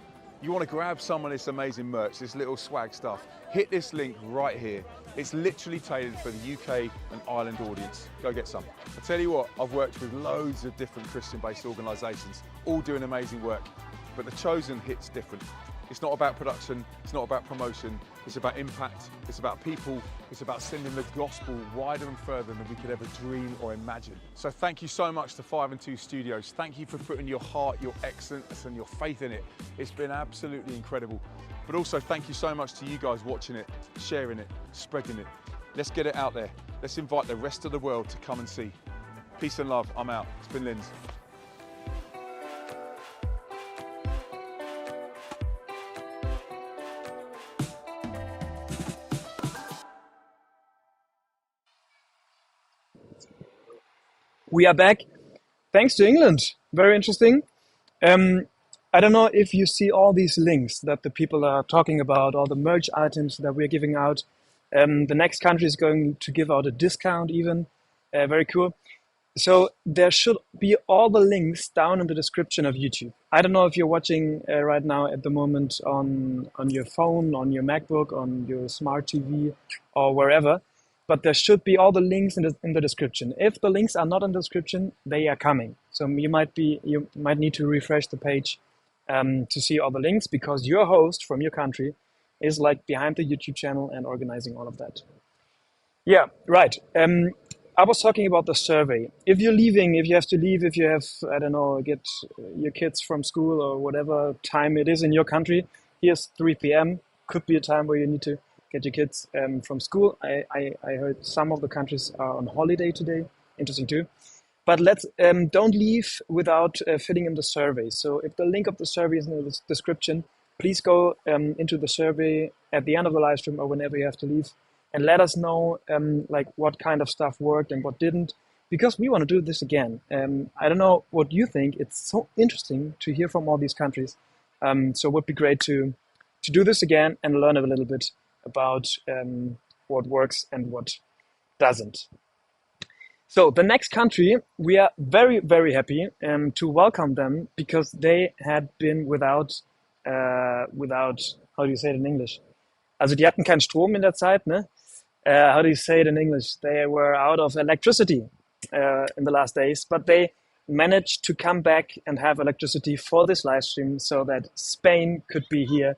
You want to grab some of this amazing merch, this little swag stuff, hit this link right here. It's literally tailored for the UK and Ireland audience. Go get some. I tell you what, I've worked with loads of different Christian-based organisations, all doing amazing work, but The Chosen hits different. It's not about production, it's not about promotion, it's about impact, it's about people, it's about sending the gospel wider and further than we could ever dream or imagine. So thank you so much to 5 and 2 Studios. Thank you for putting your heart, your excellence and your faith in it. It's been absolutely incredible. But also thank you so much to you guys watching it, sharing it, spreading it. Let's get it out there. Let's invite the rest of the world to come and see. Peace and love, I'm out. It's been Linz. We are back. Thanks to England. Very interesting. I don't know if you see all these links that the people are talking about, all the merch items that we're giving out. The next country is going to give out a discount even. Very cool. So there should be all the links down in the description of YouTube. I don't know if you're watching right now at the moment on your phone, on your MacBook, on your smart TV or wherever. But there should be all the links in the description. If the links are not in the description, they are coming. So you might need to refresh the page to see all the links, because your host from your country is like behind the YouTube channel and organizing all of that. Yeah, right. I was talking about the survey. If you're leaving, if you have to leave, if you have, I don't know, get your kids from school or whatever time it is in your country, here's 3 p.m. Could be a time where you need to get your kids from school. I heard some of the countries are on holiday today. Interesting too. But let's don't leave without filling in the survey. So if the link of the survey is in the description, please go into the survey at the end of the live stream or whenever you have to leave, and let us know like what kind of stuff worked and what didn't, because we want to do this again. I don't know what you think. It's so interesting to hear from all these countries. So it would be great to do this again and learn a little bit about what works and what doesn't. So the next country, we are very, very happy to welcome them, because they had been without, how do you say it in English? Also die hatten keinen Strom in der Zeit, ne? How do you say it in English? They were out of electricity in the last days, but they managed to come back and have electricity for this live stream so that Spain could be here.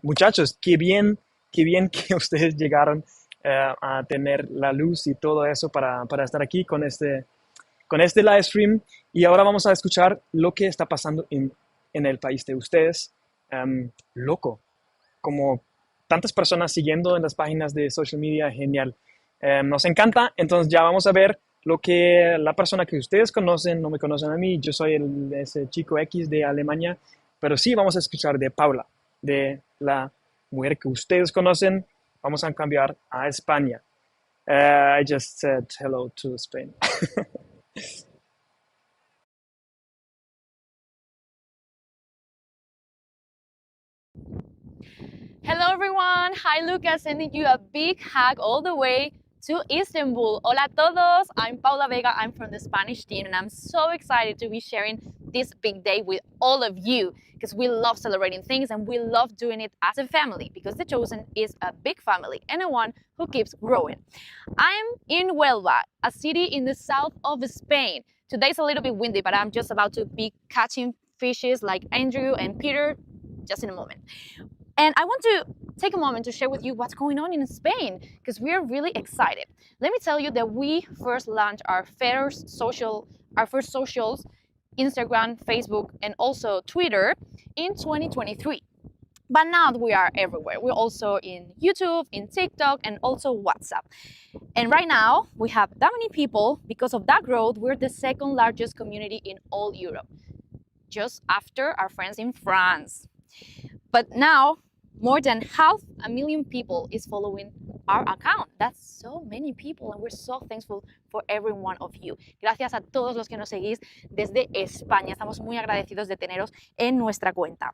Muchachos, qué bien que ustedes llegaron a tener la luz y todo eso para estar aquí con este live stream. Y ahora vamos a escuchar lo que está pasando en el país de ustedes. Loco, como tantas personas siguiendo en las páginas de social media, genial. Nos encanta. Entonces ya vamos a ver lo que la persona que ustedes conocen, no me conocen a mí, yo soy ese chico X de Alemania, pero sí vamos a escuchar de Paula, de la mujer que ustedes conocen. Vamos a cambiar a España. I just said hello to Spain. Hello everyone, hi Lucas, sending you a big hug all the way to Istanbul. Hola a todos, I'm Paula Vega, I'm from the Spanish team, and I'm so excited to be sharing this big day with all of you, because we love celebrating things and we love doing it as a family, because The Chosen is a big family and a one who keeps growing. I'm in Huelva, a city in the south of Spain. Today's a little bit windy, but I'm just about to be catching fishes like Andrew and Peter just in a moment. And I want to take a moment to share with you what's going on in Spain, because we are really excited. Let me tell you that we first launched our first socials, Instagram, Facebook, and also Twitter in 2023. But now we are everywhere. We're also in YouTube, in TikTok, and also WhatsApp. And right now we have that many people. Because of that growth, we're the second largest community in all Europe, just after our friends in France. But now, more than 500,000 people is following our account. That's so many people, and we're so thankful for every one of you. Gracias a todos los que nos seguís desde España. Estamos muy agradecidos de teneros en nuestra cuenta.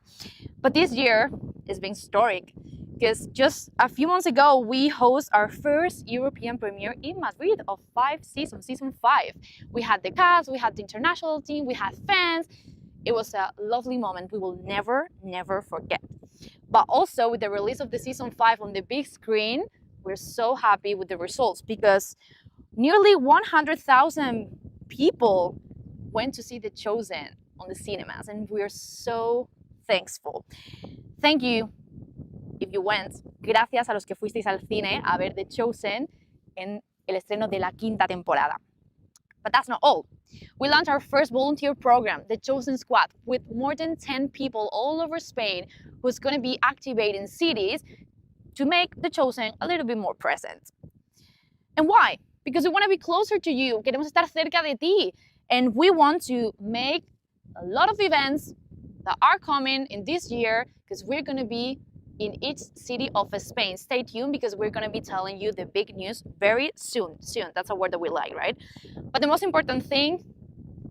But this year has been historic, because just a few months ago, we host our first European premiere in Madrid of 5 seasons, season 5. We had the cast, we had the international team, we had fans. It was a lovely moment we will never, never forget. But also with the release of the season 5 on the big screen, we're so happy with the results, because nearly 100,000 people went to see The Chosen on the cinemas, and we're so thankful. Thank you if you went. Gracias a los que fuisteis al cine a ver The Chosen en el estreno de la 5ª temporada. But that's not all. We launched our first volunteer program, The Chosen Squad, with more than 10 people all over Spain who's going to be activating cities to make The Chosen a little bit more present. And why? Because we want to be closer to you. Queremos estar cerca de ti. And we want to make a lot of events that are coming in this year because we're going to be in each city of Spain. Stay tuned because we're going to be telling you the big news very soon. Soon, that's a word that we like, right? But the most important thing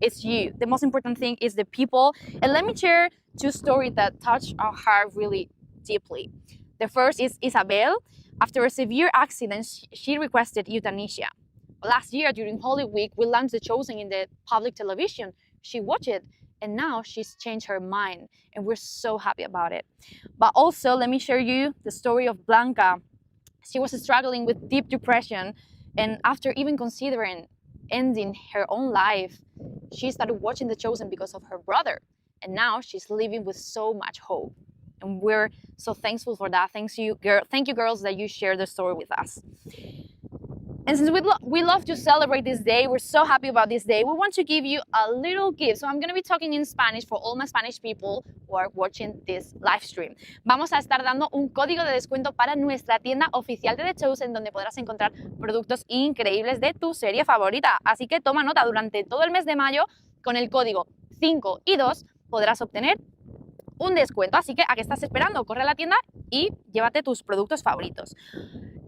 is you. The most important thing is the people. And let me share 2 stories that touch our heart really deeply. The first is Isabel. After a severe accident, she requested euthanasia. Last year, during Holy Week, we launched The Chosen in the public television. She watched it, and now she's changed her mind, and we're so happy about it. But also, let me share you the story of Blanca. She was struggling with deep depression, and after even considering ending her own life, she started watching The Chosen because of her brother, and now she's living with so much hope. And we're so thankful for that. Thank you, girls, that you share the story with us. And since we love to celebrate this day, we're so happy about this day, we want to give you a little gift. So I'm going to be talking in Spanish for all my Spanish people who are watching this live stream. Vamos a estar dando un código de descuento para nuestra tienda oficial de The Chosen, donde podrás encontrar productos increíbles de tu serie favorita. Así que toma nota, durante todo el mes de mayo, con el código 5 y 2 podrás obtener un descuento. Así que, ¿a qué estás esperando? Corre a la tienda y llévate tus productos favoritos.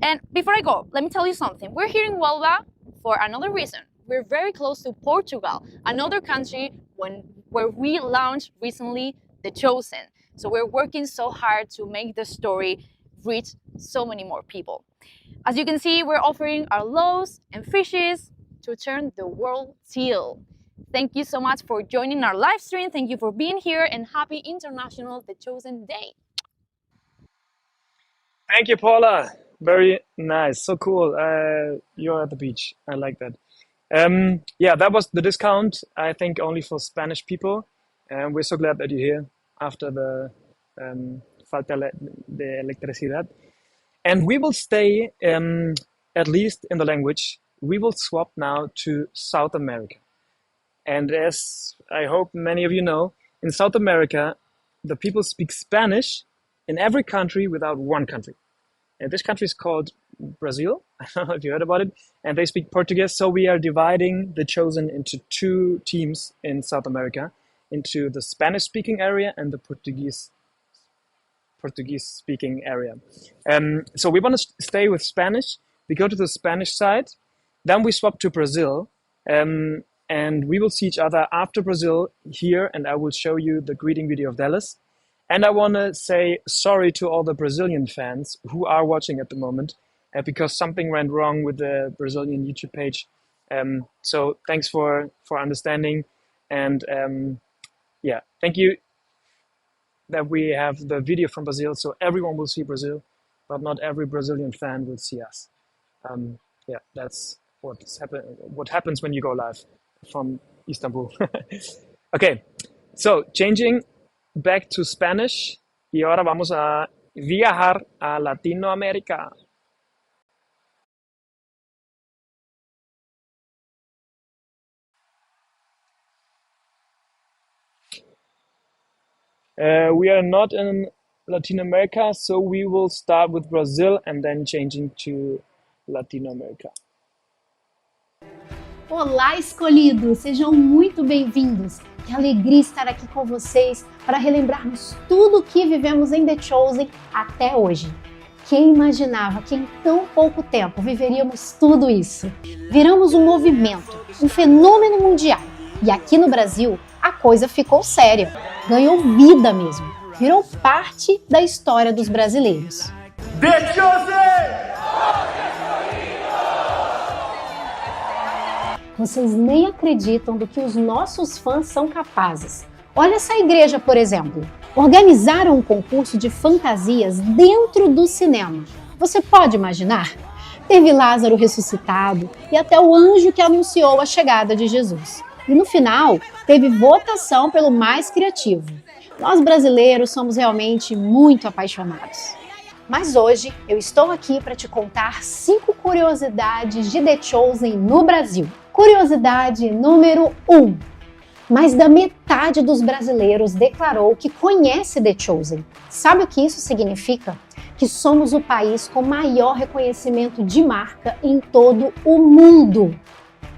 And before I go, let me tell you something. We're here in Huelva for another reason. We're very close to Portugal, another country where we launched recently The Chosen. So we're working so hard to make the story reach so many more people. As you can see, we're offering our loaves and fishes to turn the world teal. Thank you so much for joining our live stream. Thank you for being here, and happy International The Chosen Day. Thank you, Paula. Very nice. So cool. You're at the beach. I like that. Yeah, that was the discount, I think, only for Spanish people. And we're so glad that you're here after the falta de electricidad. And we will stay, at least in the language, we will swap now to South America. And as I hope many of you know, in South America, the people speak Spanish in every country without one country. And this country is called Brazil. I don't know if you heard about it. And they speak Portuguese. So we are dividing The Chosen into 2 teams in South America, into the Spanish-speaking area and the Portuguese-speaking area. So we want to stay with Spanish. We go to the Spanish side. Then we swap to Brazil. And we will see each other after Brazil here. And I will show you the greeting video of Dallas. And I want to say sorry to all the Brazilian fans who are watching at the moment because something went wrong with the Brazilian YouTube page. So thanks for understanding. And yeah, thank you that we have the video from Brazil so everyone will see Brazil, but not every Brazilian fan will see us. Yeah, that's what happens when you go live from Istanbul. Okay, so changing back to Spanish, y ahora vamos a viajar a Latinoamérica. We are not in Latin America, so we will start with Brazil and then changing to Latin America. Olá, escolhidos! Sejam muito bem-vindos! Que alegria estar aqui com vocês para relembrarmos tudo o que vivemos em The Chosen até hoje. Quem imaginava que em tão pouco tempo viveríamos tudo isso? Viramos um movimento, um fenômeno mundial. E aqui no Brasil, a coisa ficou séria. Ganhou vida mesmo. Virou parte da história dos brasileiros. The Chosen! Vocês nem acreditam do que os nossos fãs são capazes. Olha essa igreja, por exemplo. Organizaram um concurso de fantasias dentro do cinema. Você pode imaginar? Teve Lázaro ressuscitado e até o anjo que anunciou a chegada de Jesus. E no final, teve votação pelo mais criativo. Nós brasileiros somos realmente muito apaixonados. Mas hoje eu estou aqui para te contar 5 curiosidades de The Chosen no Brasil. Curiosidade número 1. Mais da metade dos brasileiros declarou que conhece The Chosen. Sabe o que isso significa? Que somos o país com maior reconhecimento de marca em todo o mundo.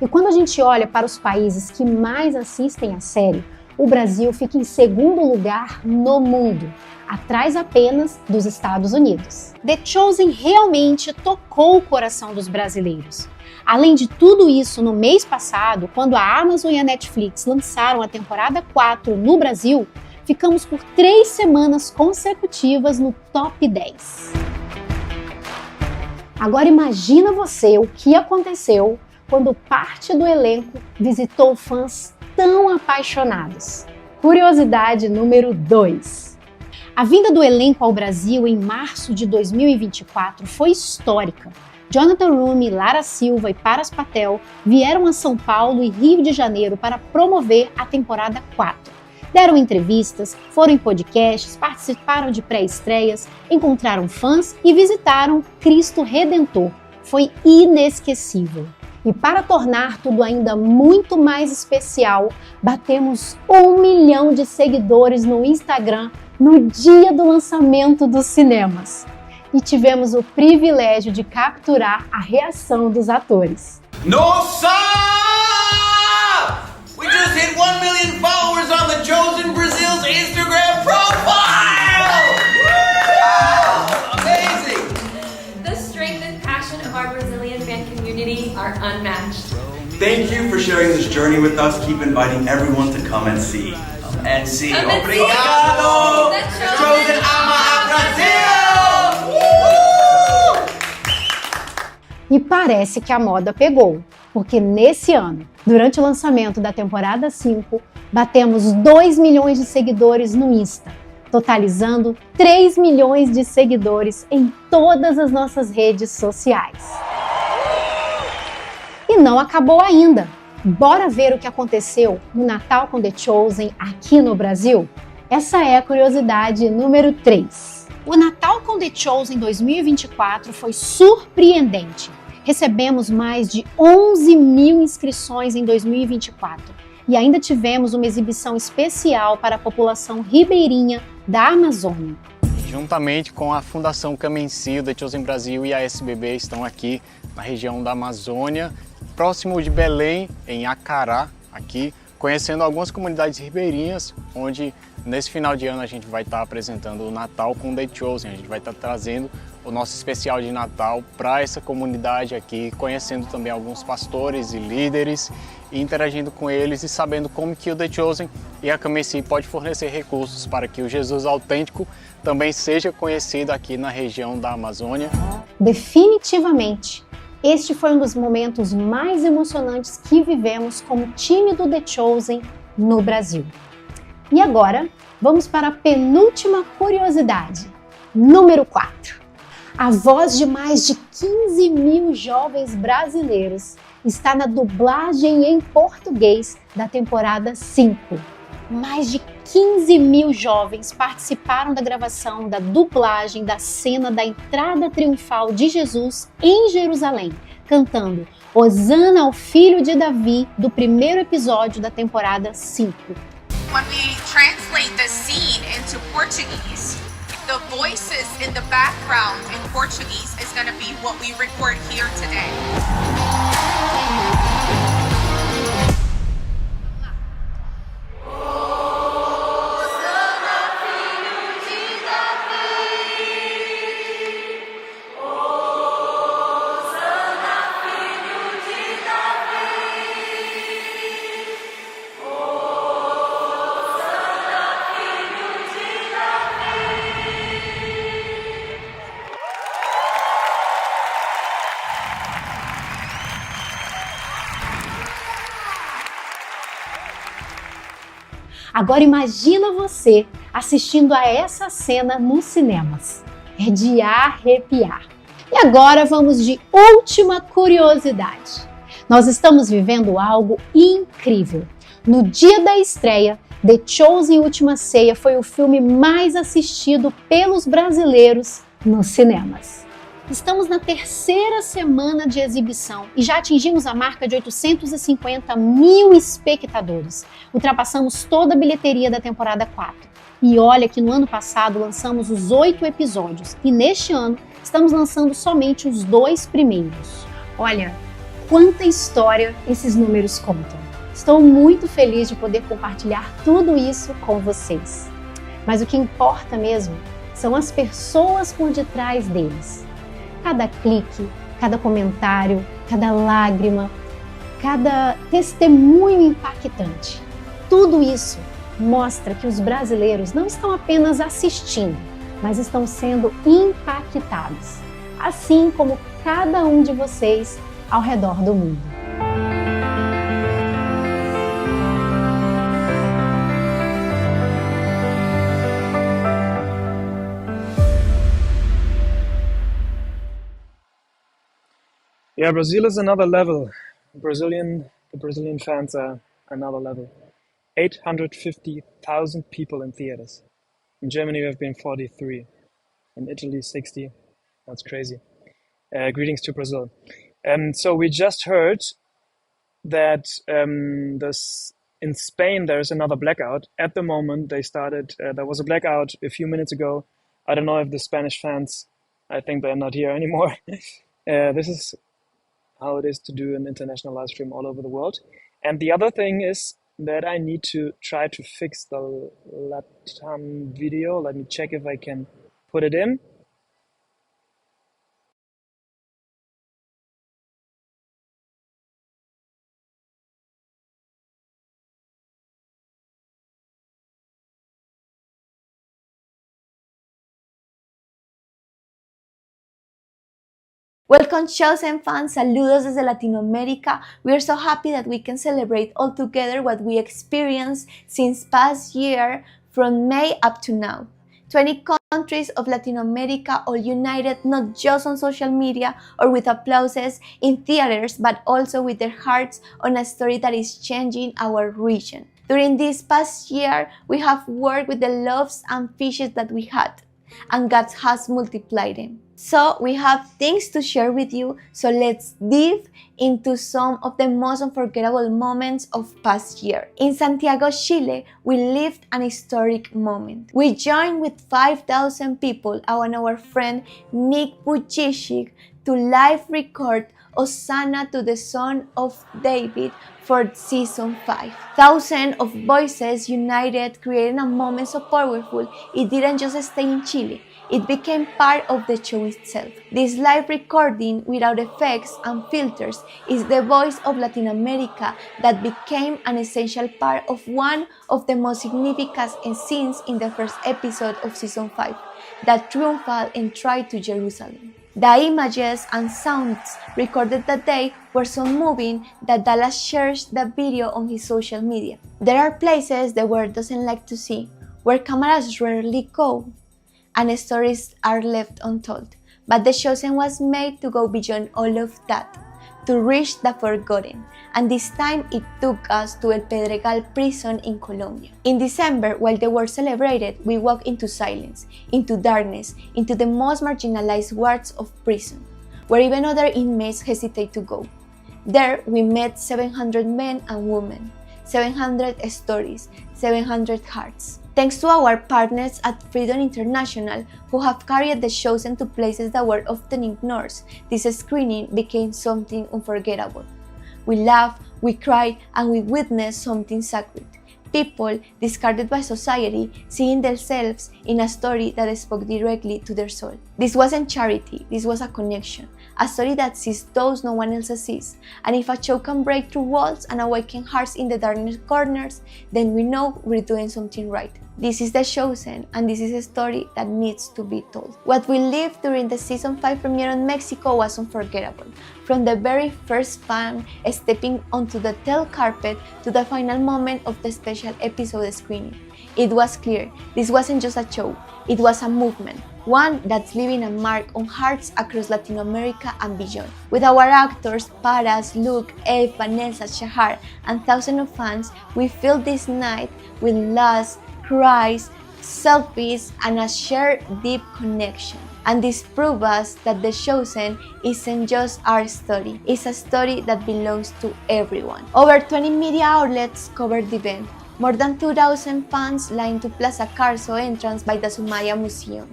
E quando a gente olha para os países que mais assistem à série, o Brasil fica em segundo lugar no mundo, atrás apenas dos Estados Unidos. The Chosen realmente tocou o coração dos brasileiros. Além de tudo isso, no mês passado, quando a Amazon e a Netflix lançaram a temporada 4 no Brasil, ficamos por 3 semanas consecutivas no top 10. Agora imagina você o que aconteceu quando parte do elenco visitou fãs tão apaixonados. Curiosidade número 2. A vinda do elenco ao Brasil em março de 2024 foi histórica. Jonathan Roomie, Lara Silva e Paras Patel vieram a São Paulo e Rio de Janeiro para promover a temporada 4. Deram entrevistas, foram em podcasts, participaram de pré-estreias, encontraram fãs e visitaram Cristo Redentor. Foi inesquecível. E para tornar tudo ainda muito mais especial, batemos 1 milhão de seguidores no Instagram no dia do lançamento dos cinemas. E tivemos o privilégio de capturar a reação dos atores. Nossa! We just hit 1 million followers on the Chosen Brasil's Instagram profile! Amazing! The strength and passion of our Brazilian fan community are unmatched. Thank you for sharing this journey with us. Keep inviting everyone to come and see. And see. Obrigado! The Chosen ama a Brasil! E parece que a moda pegou, porque nesse ano, durante o lançamento da temporada 5, batemos 2 milhões de seguidores no Insta, totalizando 3 milhões de seguidores em todas as nossas redes sociais. E não acabou ainda! Bora ver o que aconteceu no Natal com The Chosen aqui no Brasil? Essa é a curiosidade número 3. O Natal com The Chosen 2024 foi surpreendente. Recebemos mais de 11 mil inscrições em 2024 e ainda tivemos uma exibição especial para a população ribeirinha da Amazônia. Juntamente com a Fundação Camencio, The Chosen Brasil e a SBB estão aqui na região da Amazônia, próximo de Belém, em Acará, aqui, conhecendo algumas comunidades ribeirinhas, onde nesse final de ano a gente vai estar apresentando o Natal com The Chosen. A gente vai estar trazendo o nosso especial de Natal para essa comunidade aqui, conhecendo também alguns pastores e líderes, e interagindo com eles e sabendo como que o The Chosen e a Camenci pode fornecer recursos para que o Jesus autêntico também seja conhecido aqui na região da Amazônia. Definitivamente, este foi um dos momentos mais emocionantes que vivemos como time do The Chosen no Brasil. E agora, vamos para a penúltima curiosidade, número 4. A voz de mais de 15 mil jovens brasileiros está na dublagem em português da temporada 5. Mais de 15 mil jovens participaram da gravação da dublagem da cena da entrada triunfal de Jesus em Jerusalém, cantando Hosana ao Filho de Davi, do primeiro episódio da temporada 5. When we translate the scene into Portuguese, the voices in the background in Portuguese is going to be what we record here today. Agora imagina você assistindo a essa cena nos cinemas. É de arrepiar. E agora vamos de última curiosidade. Nós estamos vivendo algo incrível. No dia da estreia, The Chosen Última Ceia foi o filme mais assistido pelos brasileiros nos cinemas. Estamos na terceira semana de exibição e já atingimos a marca de 850 mil espectadores. Ultrapassamos toda a bilheteria da temporada 4. E olha que no ano passado lançamos os 8 episódios e neste ano estamos lançando somente os 2 primeiros. Olha, quanta história esses números contam. Estou muito feliz de poder compartilhar tudo isso com vocês. Mas o que importa mesmo são as pessoas por detrás deles. Cada clique, cada comentário, cada lágrima, cada testemunho impactante. Tudo isso mostra que os brasileiros não estão apenas assistindo, mas estão sendo impactados, assim como cada um de vocês ao redor do mundo. Yeah, Brazil is another level. The Brazilian fans are another level. 850,000 people in theaters. In Germany, we have been 43. In Italy, 60. That's crazy. Greetings to Brazil. So we just heard that in Spain there is another blackout. At the moment, there was a blackout a few minutes ago. I don't know if the Spanish fans, I think they're not here anymore. This is how it is to do an international live stream all over the world. And the other thing is that I need to try to fix the LATAM video. Let me check if I can put it in. Welcome Chosen fans, saludos desde Latinoamérica. We are so happy that we can celebrate all together what we experienced since past year from May up to now. 20 countries of Latin America all united not just on social media or with applauses in theaters but also with their hearts on a story that is changing our region. During this past year, we have worked with the loaves and fishes that we had, and God has multiplied them. So we have things to share with you, so let's dive into some of the most unforgettable moments of past year. In Santiago, Chile, we lived an historic moment. We joined with 5,000 people and our friend Nick Bujicic to live record Hosanna to the Son of David for season 5. Thousands of voices united, creating a moment so powerful, it didn't just stay in Chile. It became part of the show itself. This live recording without effects and filters is the voice of Latin America that became an essential part of one of the most significant scenes in the first episode of season 5, that triumphal entry to Jerusalem. The images and sounds recorded that day were so moving that Dallas shared the video on his social media. There are places the world doesn't like to see, where cameras rarely go, and stories are left untold. But The Chosen was made to go beyond all of that, to reach the forgotten, and this time it took us to El Pedregal prison in Colombia. In December, while the world celebrated, we walked into silence, into darkness, into the most marginalized wards of prison, where even other inmates hesitate to go. There, we met 700 men and women, 700 stories, 700 hearts. Thanks to our partners at Freedom International, who have carried The Chosen to places that were often ignored, this screening became something unforgettable. We laughed, we cried, and we witnessed something sacred. People discarded by society, seeing themselves in a story that spoke directly to their soul. This wasn't charity, this was a connection, a story that sees those no one else sees. And if a show can break through walls and awaken hearts in the darkest corners, then we know we're doing something right. This is The Chosen, and this is a story that needs to be told. What we lived during the season 5 premiere in Mexico was unforgettable. From the very first fan stepping onto the tail carpet to the final moment of the special episode screening. It was clear, this wasn't just a show, it was a movement. One that's leaving a mark on hearts across Latin America and beyond. With our actors, Paras, Luke, Eve, Vanessa, Shahar, and thousands of fans, we filled this night with loss, cries, selfies, and a shared deep connection. And this proves us that The Chosen isn't just our story, it's a story that belongs to everyone. Over 20 media outlets covered the event. More than 2,000 fans lined to Plaza Carso entrance by the Sumaya Museum.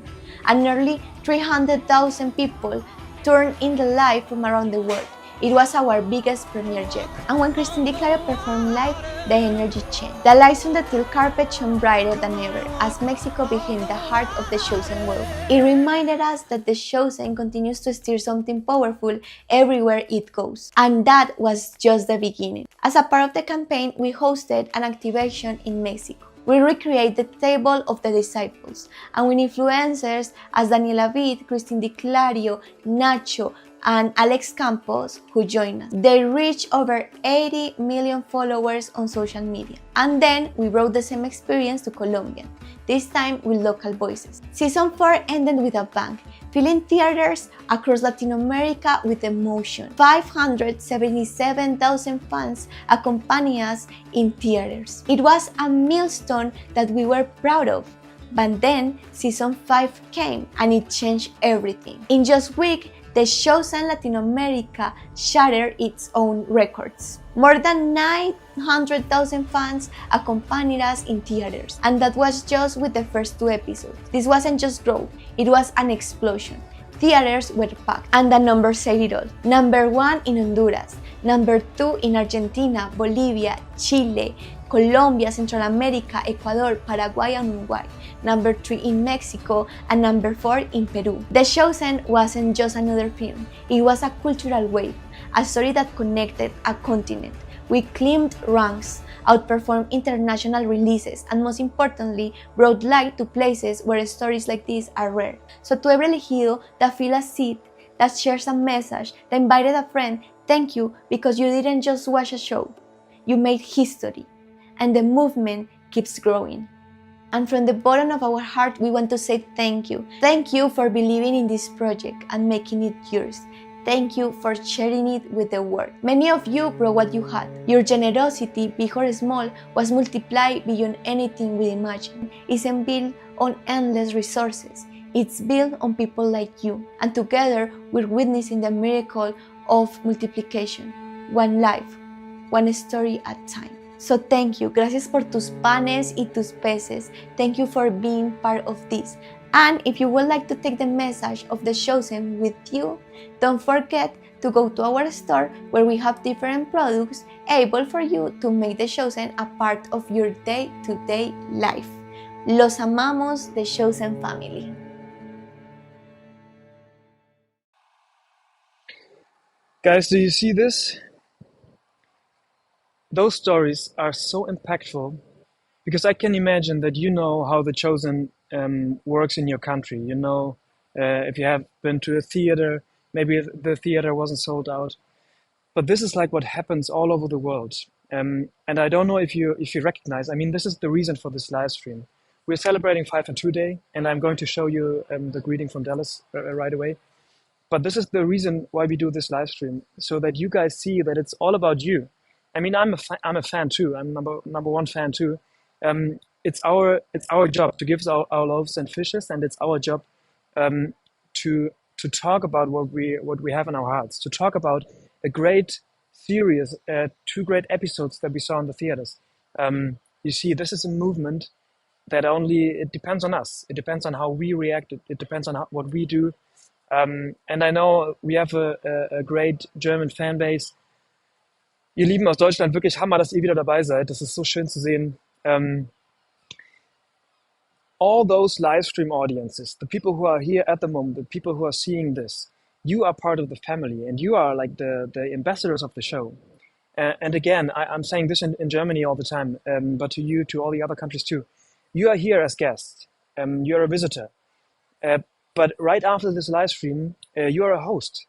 And nearly 300,000 people turned in the live from around the world. It was our biggest premiere yet. And when Christine Di Clario performed live, the energy changed. The lights on the teal carpet shone brighter than ever as Mexico became the heart of the Chosen world. It reminded us that the Chosen continues to steer something powerful everywhere it goes. And that was just the beginning. As a part of the campaign, we hosted an activation in Mexico. We recreate the table of the disciples, and with influencers as Daniela Vid, Christine Di Clario, Nacho, and Alex Campos, who joined us. They reached over 80 million followers on social media. And then we brought the same experience to Colombia, this time with local voices. Season 4 ended with a bang, filling theaters across Latin America with emotion. 577,000 fans accompanied us in theaters. It was a milestone that we were proud of. But then Season 5 came and it changed everything. In just a week, The Chosen Latin America shattered its own records. More than 900,000 fans accompanied us in theaters, and that was just with the first 2 episodes. This wasn't just growth, it was an explosion. Theaters were packed, and the numbers said it all. Number 1 in Honduras, number 2 in Argentina, Bolivia, Chile, Colombia, Central America, Ecuador, Paraguay, and Uruguay. Number 3 in Mexico, and number 4 in Peru. The Chosen wasn't just another film, it was a cultural wave, a story that connected a continent. We climbed ranks, outperformed international releases, and most importantly, brought light to places where stories like this are rare. So to every elegido that filled a seat, that shares a message, that invited a friend, thank you, because you didn't just watch a show, you made history. And the movement keeps growing. And from the bottom of our heart, we want to say thank you. Thank you for believing in this project and making it yours. Thank you for sharing it with the world. Many of you brought what you had. Your generosity, big or small, was multiplied beyond anything we imagined. It isn't built on endless resources. It's built on people like you. And together, we're witnessing the miracle of multiplication. One life, one story at a time. So thank you. Gracias por tus panes y tus peces. Thank you for being part of this. And if you would like to take the message of The Chosen with you, don't forget to go to our store where we have different products able for you to make The Chosen a part of your day-to-day life. Los amamos, The Chosen family. Guys, do you see this? Those stories are so impactful because I can imagine that you know how The Chosen works in your country. You know, if you have been to a theater, maybe the theater wasn't sold out. But this is like what happens all over the world. And I don't know if you recognize, I mean, this is the reason for this live stream. We're celebrating 5 and 2 Day, and I'm going to show you the greeting from Dallas right away. But this is the reason why we do this live stream, so that you guys see that it's all about you. I mean, I'm a fan too. I'm number 1 fan too. It's our job to give our loaves and fishes, and it's our job to talk about what we have in our hearts. To talk about a great series, 2 great episodes that we saw in the theaters. You see, this is a movement that it depends on us. It depends on how we react. It depends on what we do. And I know we have a great German fan base. Ihr Lieben aus Deutschland, wirklich Hammer, dass ihr wieder dabei seid. Das ist so schön zu sehen. All those live stream audiences, the people who are here at the moment, the people who are seeing this, you are part of the family, and you are like the ambassadors of the show. And again, I'm saying this in Germany all the time, but to you, to all the other countries too. you are here as guests. You're a visitor. But right after this live stream, you are a host.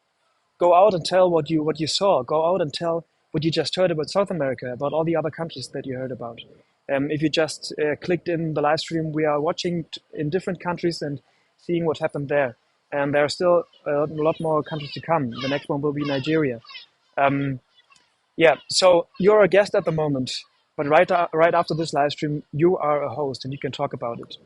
Go out and tell what you saw. Go out and tell what you just heard about South America, about all the other countries that you heard about. If you just clicked in the live stream, we are watching in different countries and seeing what happened there. And there are still a lot more countries to come. The next one will be Nigeria. Yeah, so you're a guest at the moment, but right after this live stream, you are a host and you can talk about it.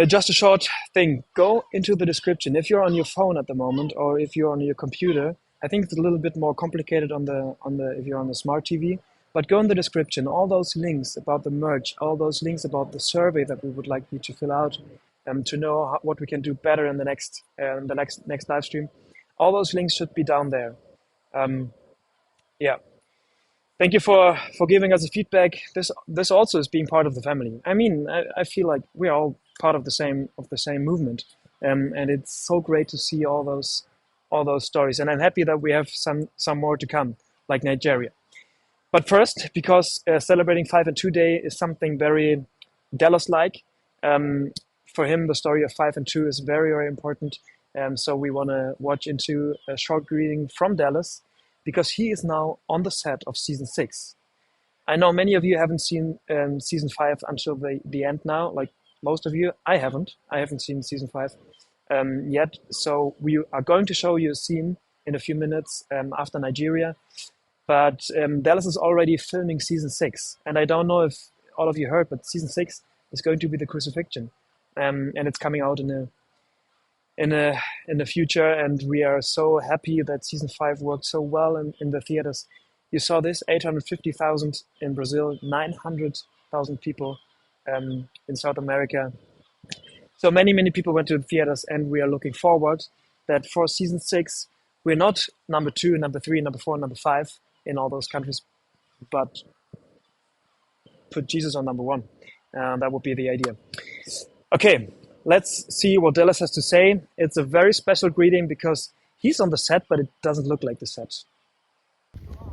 Just a short thing. Go into the description. If you're on your phone at the moment, or if you're on your computer, I think it's a little bit more complicated on the if you're on the smart TV. But go in the description. All those links about the merch, all those links about the survey that we would like you to fill out, to know what we can do better in the next live stream. All those links should be down there. Yeah. Thank you for giving us a feedback. This also is being part of the family. I mean, I feel like we're all part of the same movement, and it's so great to see all those stories. And I'm happy that we have some more to come, like Nigeria. But first, because celebrating 5 and 2 Day is something very Dallas-like. For him, the story of 5 and 2 is very, very important. So we want to watch into a short greeting from Dallas, because he is now on the set of season 6. I know many of you haven't seen season 5 until the end now, like most of you. I haven't seen season 5 yet. So we are going to show you a scene in a few minutes after Nigeria. But Dallas is already filming season 6. And I don't know if all of you heard, but season 6 is going to be the crucifixion. And it's coming out in the future, and we are so happy that season 5 worked so well in the theaters. You saw this, 850,000 in Brazil, 900,000 people in South America. So many people went to the theaters, and we are looking forward that for season 6, we're not number 2, number 3, number 4, number 5 in all those countries, but put Jesus on number 1. That would be the idea. Okay. Let's see what Dallas has to say. It's a very special greeting because he's on the set, but it doesn't look like the set.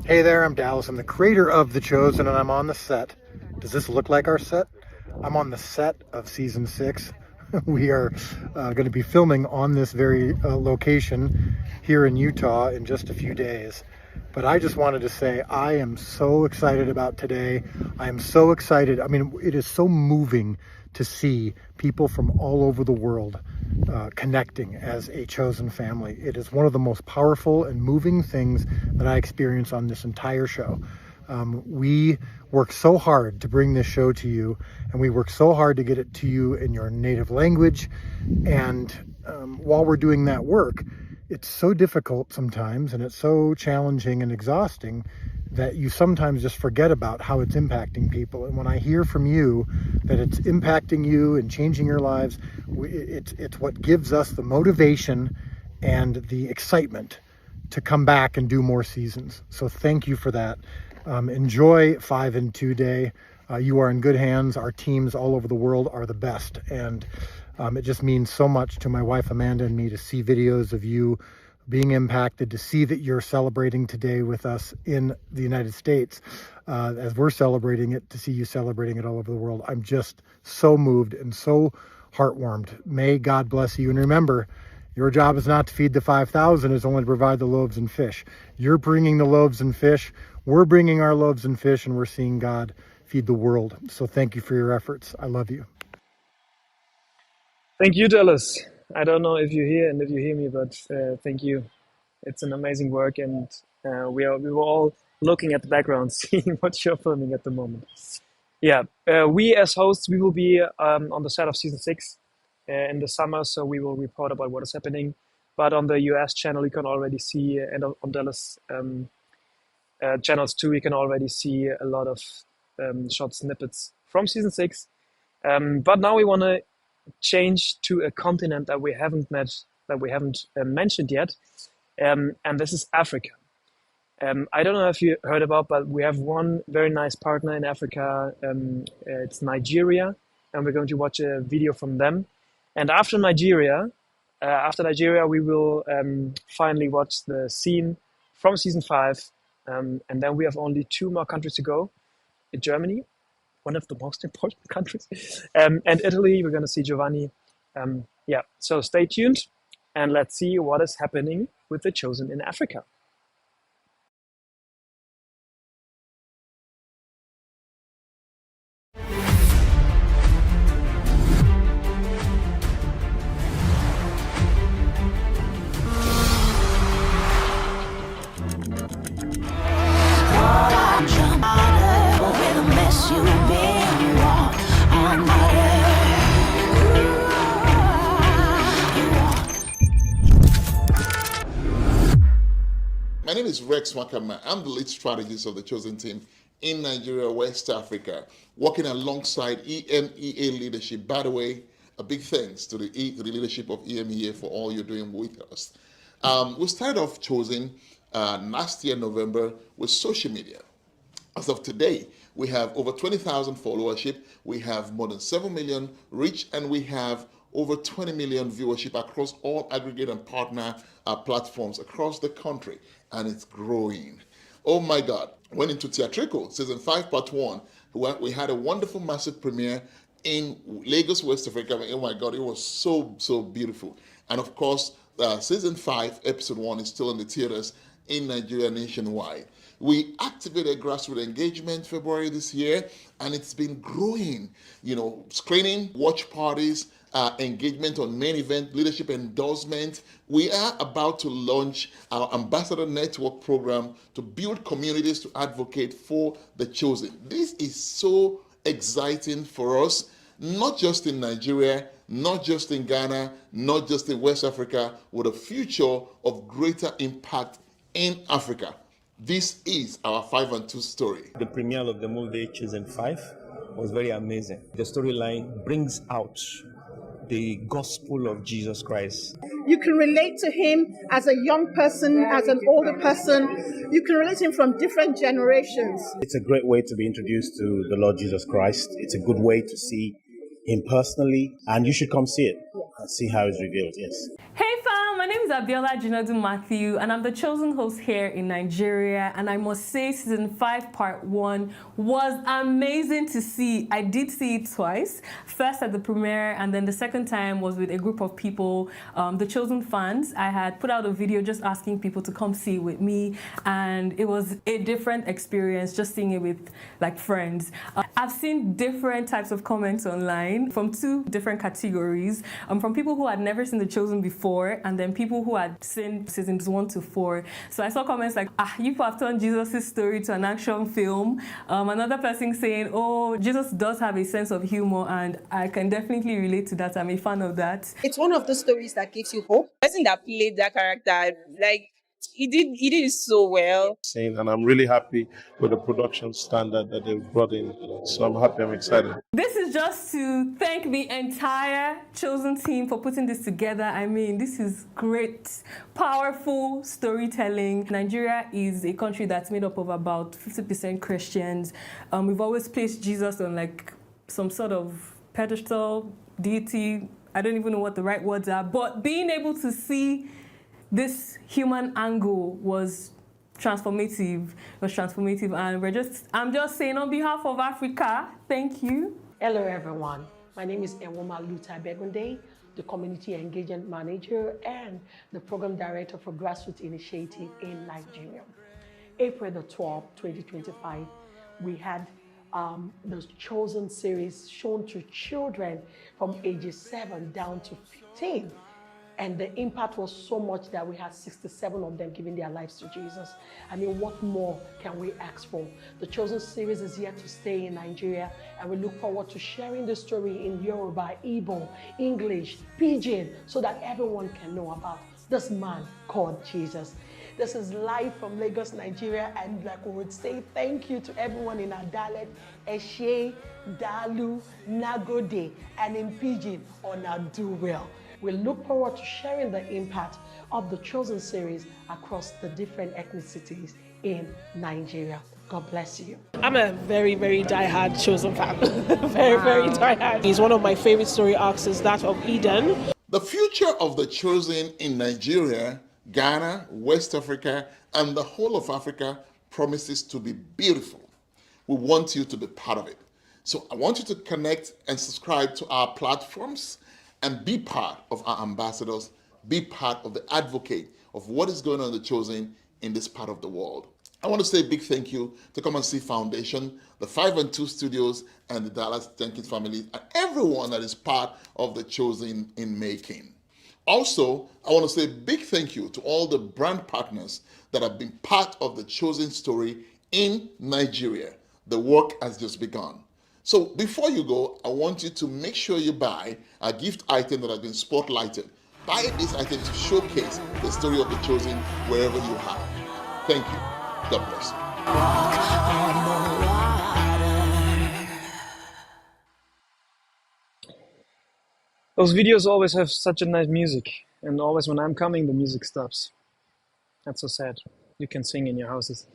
Hey there, I'm Dallas. I'm the creator of The Chosen, and I'm on the set. Does this look like our set? I'm on the set of season 6. We are going to be filming on this very location here in Utah in just a few days. But I just wanted to say I am so excited about today. I am so excited. I mean, it is so moving to see people from all over the world connecting as a chosen family. It is one of the most powerful and moving things that I experience on this entire show. We work so hard to bring this show to you, and we work so hard to get it to you in your native language. And while we're doing that work, it's so difficult sometimes, and it's so challenging and exhausting that you sometimes just forget about how it's impacting people. And when I hear from you that it's impacting you and changing your lives, it's what gives us the motivation and the excitement to come back and do more seasons. So thank you for that. Enjoy 5 and 2 Day. You are in good hands. Our teams all over the world are the best. And it just means so much to my wife Amanda and me to see videos of you being impacted, to see that you're celebrating today with us in the United States as we're celebrating it, to see you celebrating it all over the world. I'm just so moved and so heartwarmed. May God bless you. And remember, your job is not to feed the 5,000, it's only to provide the loaves and fish. You're bringing the loaves and fish. We're bringing our loaves and fish, and we're seeing God feed the world. So thank you for your efforts. I love you. Thank you, Dallas. I don't know if you're here and if you hear me, but thank you. It's an amazing work, and we were all looking at the background, seeing what you're filming at the moment. Yeah, we as hosts, we will be on the set of season 6 in the summer, so we will report about what is happening. But on the US channel, you can already see, and on Dallas channels too, you can already see a lot of short snippets from season 6. But now we want to change to a continent that we haven't mentioned yet, and this is Africa. I don't know if you heard about, but we have one very nice partner in Africa. It's Nigeria, and we're going to watch a video from them. And after Nigeria, we will finally watch the scene from season 5, and then we have only 2 more countries to go: Germany, one of the most important countries. And Italy, we're going to see Giovanni. Yeah, so stay tuned and let's see what is happening with The Chosen in Africa. My name is Rex Wakama. I'm the lead strategist of the Chosen team in Nigeria, West Africa, working alongside EMEA leadership. By the way, a big thanks to the leadership of EMEA for all you're doing with us. We started off Chosen last year, November, with social media. As of today, we have over 20,000 followership, we have more than 7 million reach, and we have over 20 million viewership across all aggregate and partner platforms across the country, and it's growing. Oh my God. Went into Theatrical, season 5, part 1. We had a wonderful, massive premiere in Lagos, West Africa. Oh my God, it was so beautiful. And of course, season 5, episode 1 is still in the theaters in Nigeria nationwide. We activated grassroots engagement February this year, and it's been growing. Screening, watch parties, engagement on main event, leadership endorsement. We are about to launch our Ambassador Network program to build communities to advocate for the Chosen. This is so exciting for us, not just in Nigeria, not just in Ghana, not just in West Africa, with a future of greater impact in Africa. This is our 5 and 2 story. The premiere of the movie Chosen 5 was very amazing. The storyline brings out the gospel of Jesus Christ. You can relate to him as a young person, as an older person. You can relate to him from different generations. It's a great way to be introduced to the Lord Jesus Christ. It's a good way to see him personally, and you should come see it and see how it's revealed. Yes. Hey fam, my name is Abiola Jinadu Matthew, and I'm the chosen host here in Nigeria. And I must say, season 5, part 1 was amazing to see. I did see it twice. First at the premiere, and then the second time was with a group of people, the chosen fans. I had put out a video just asking people to come see it with me, and it was a different experience just seeing it with like friends. I've seen different types of comments online from 2 different categories, from people who had never seen The Chosen before, and then people who had seen seasons 1 to 4. So I saw comments like, you have turned Jesus' story to an action film. Another person saying, oh, Jesus does have a sense of humor, and I can definitely relate to that. I'm a fan of that. It's one of the stories that gives you hope. The person that played that character, like, he did it so well. And I'm really happy with the production standard that they've brought in. So I'm happy, I'm excited. This is just to thank the entire Chosen team for putting this together. I mean, this is great, powerful storytelling. Nigeria is a country that's made up of about 50% Christians. We've always placed Jesus on like some sort of pedestal, deity. I don't even know what the right words are, but being able to see this human angle was transformative. And I'm just saying on behalf of Africa, thank you. Hello everyone, my name is Enwoma Luta Begunde, the Community Engagement Manager and the Program Director for Grassroots Initiative in Nigeria. April the 12th, 2025, we had the Chosen series shown to children from ages 7 down to 15. And the impact was so much that we had 67 of them giving their lives to Jesus. I mean, what more can we ask for? The Chosen series is here to stay in Nigeria, and we look forward to sharing the story in Yoruba, Igbo, English, Pidgin, so that everyone can know about this man called Jesus. This is live from Lagos, Nigeria, and like we would say, thank you to everyone in our dialect, Eshe, Dalu, Nagode, and in Pidgin, Ona do well. We look forward to sharing the impact of the Chosen series across the different ethnicities in Nigeria. God bless you. I'm a very, very diehard Chosen fan. very diehard. He's one of my favorite story arcs is that of Eden. The future of the Chosen in Nigeria, Ghana, West Africa, and the whole of Africa promises to be beautiful. We want you to be part of it. So I want you to connect and subscribe to our platforms and be part of our ambassadors, be part of the advocate of what is going on in The Chosen in this part of the world. I want to say a big thank you to Come and See Foundation, the 5 and 2 Studios, and the Dallas Jenkins family, and everyone that is part of The Chosen in making. Also, I want to say a big thank you to all the brand partners that have been part of The Chosen story in Nigeria. The work has just begun. So before you go, I want you to make sure you buy a gift item that has been spotlighted. Buy this item to showcase the story of The Chosen wherever you are. Thank you. God bless you. Those videos always have such a nice music, and always when I'm coming, the music stops. That's so sad. You can sing in your houses.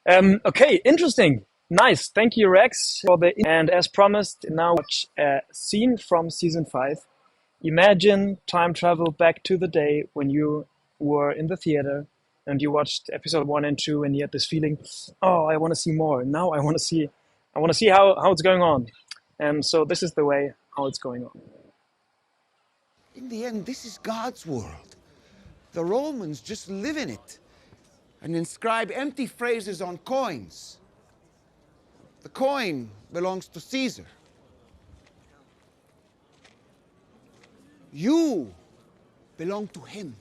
Okay, interesting. Nice. Thank you, Rex, for the. And as promised, now watch a scene from season 5. Imagine time travel back to the day when you were in the theater and you watched episode 1 and 2, and you had this feeling, oh, I want to see more. Now I want to see how it's going on. And so this is the way how it's going on. In the end, this is God's world. The Romans just live in it and inscribe empty phrases on coins. The coin belongs to Caesar. You belong to him.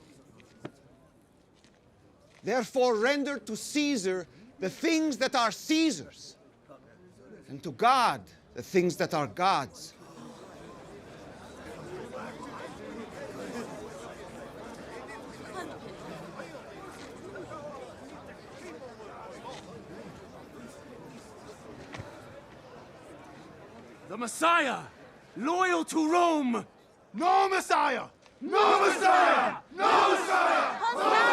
Therefore, render to Caesar the things that are Caesar's, and to God the things that are God's. The Messiah, loyal to Rome. No Messiah! No Messiah! No Messiah! Hosanna!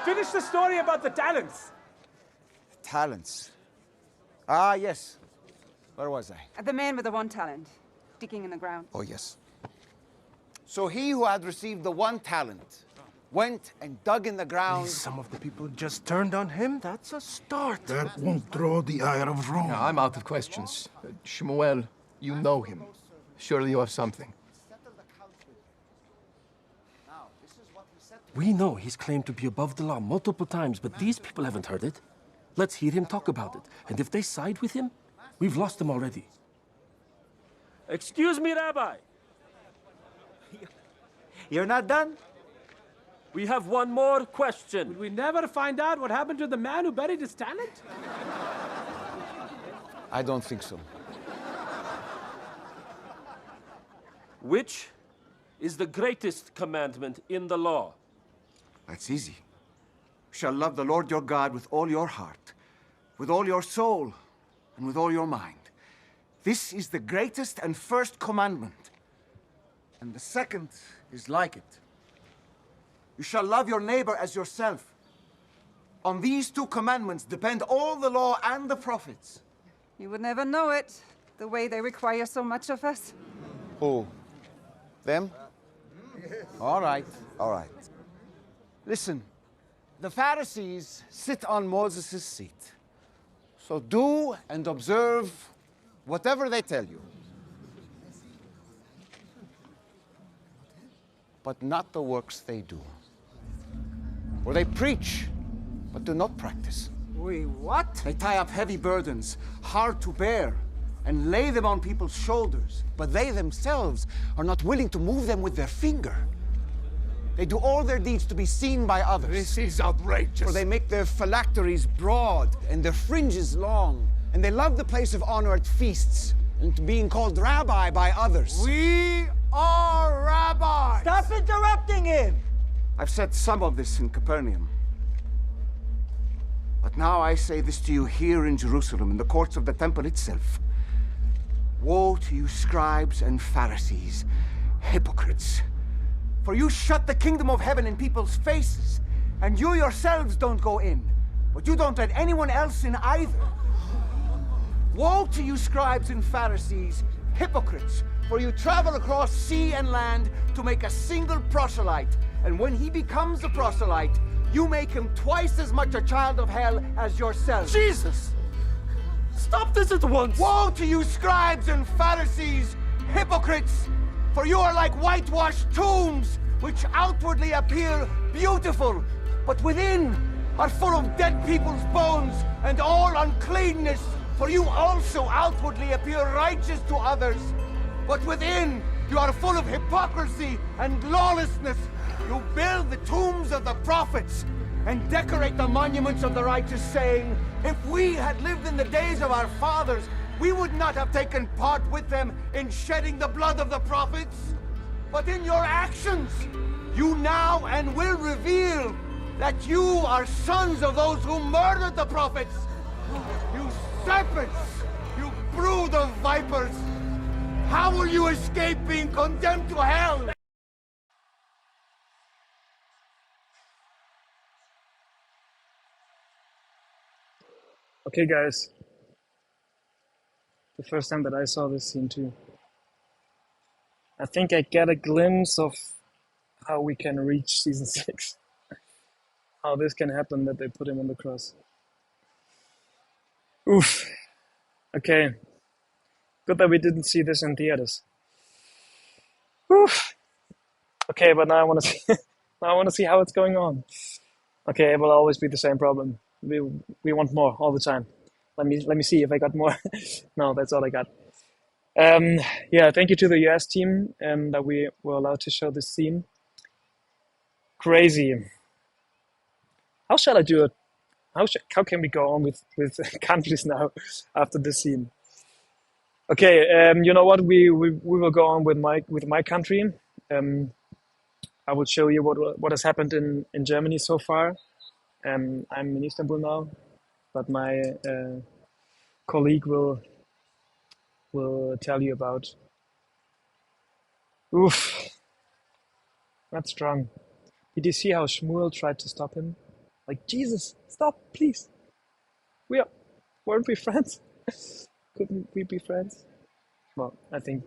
Finish the story about the talents. Talents. Ah, yes. Where was I? The man with the 1 talent, digging in the ground. Oh, yes. So he who had received the 1 talent went and dug in the ground. Some of the people just turned on him. That's a start. That won't draw the ire of Rome. Yeah, I'm out of questions. Shmuel, you know him. Surely you have something. We know he's claimed to be above the law multiple times, but these people haven't heard it. Let's hear him talk about it. And if they side with him, we've lost them already. Excuse me, Rabbi. You're not done? We have one more question. Will we never find out what happened to the man who buried his talent? I don't think so. Which is the greatest commandment in the law? That's easy. You shall love the Lord your God with all your heart, with all your soul, and with all your mind. This is the greatest and first commandment. And the second is like it. You shall love your neighbor as yourself. On these 2 commandments depend all the law and the prophets. You would never know it, the way they require so much of us. Who? Them? All right, all right. Listen, the Pharisees sit on Moses' seat. So do and observe whatever they tell you. But not the works they do. For they preach, but do not practice. Wait, what? They tie up heavy burdens, hard to bear, and lay them on people's shoulders, but they themselves are not willing to move them with their finger. They do all their deeds to be seen by others. This is outrageous. For they make their phylacteries broad and their fringes long, and they love the place of honor at feasts and to being called rabbi by others. We are rabbis! Stop interrupting him! I've said some of this in Capernaum. But now I say this to you here in Jerusalem, in the courts of the temple itself. Woe to you, scribes and Pharisees, hypocrites! For you shut the kingdom of heaven in people's faces, and you yourselves don't go in, but you don't let anyone else in either. Woe to you, scribes and Pharisees, hypocrites, for you travel across sea and land to make a single proselyte, and when he becomes a proselyte, you make him twice as much a child of hell as yourself. Jesus! Stop this at once! Woe to you, scribes and Pharisees, hypocrites! For you are like whitewashed tombs, which outwardly appear beautiful, but within are full of dead people's bones and all uncleanness. For you also outwardly appear righteous to others, but within you are full of hypocrisy and lawlessness. You build the tombs of the prophets and decorate the monuments of the righteous, saying, if we had lived in the days of our fathers, we would not have taken part with them in shedding the blood of the prophets. But in your actions, you now and will reveal that you are sons of those who murdered the prophets. You serpents, you brood of vipers, how will you escape being condemned to hell? Okay, guys. The first time that I saw this scene too. I think I get a glimpse of how we can reach season 6. How this can happen that they put him on the cross. Oof. Okay. Good that we didn't see this in theaters. Oof. Okay, but now I want to see. Now I want to see how it's going on. Okay, it will always be the same problem. We want more all the time. Let me see if I got more. No, that's all I got. Yeah, thank you to the US team that we were allowed to show this scene. Crazy. How shall I do it? How can we go on with countries now after this scene? Okay, you know what? We will go on with my country. I will show you what has happened in Germany so far. I'm in Istanbul now, but my colleague will tell you about. Oof, that's strong. Did you see how Shmuel tried to stop him? Like, Jesus, stop, please. Weren't we friends? Couldn't we be friends? Well, I think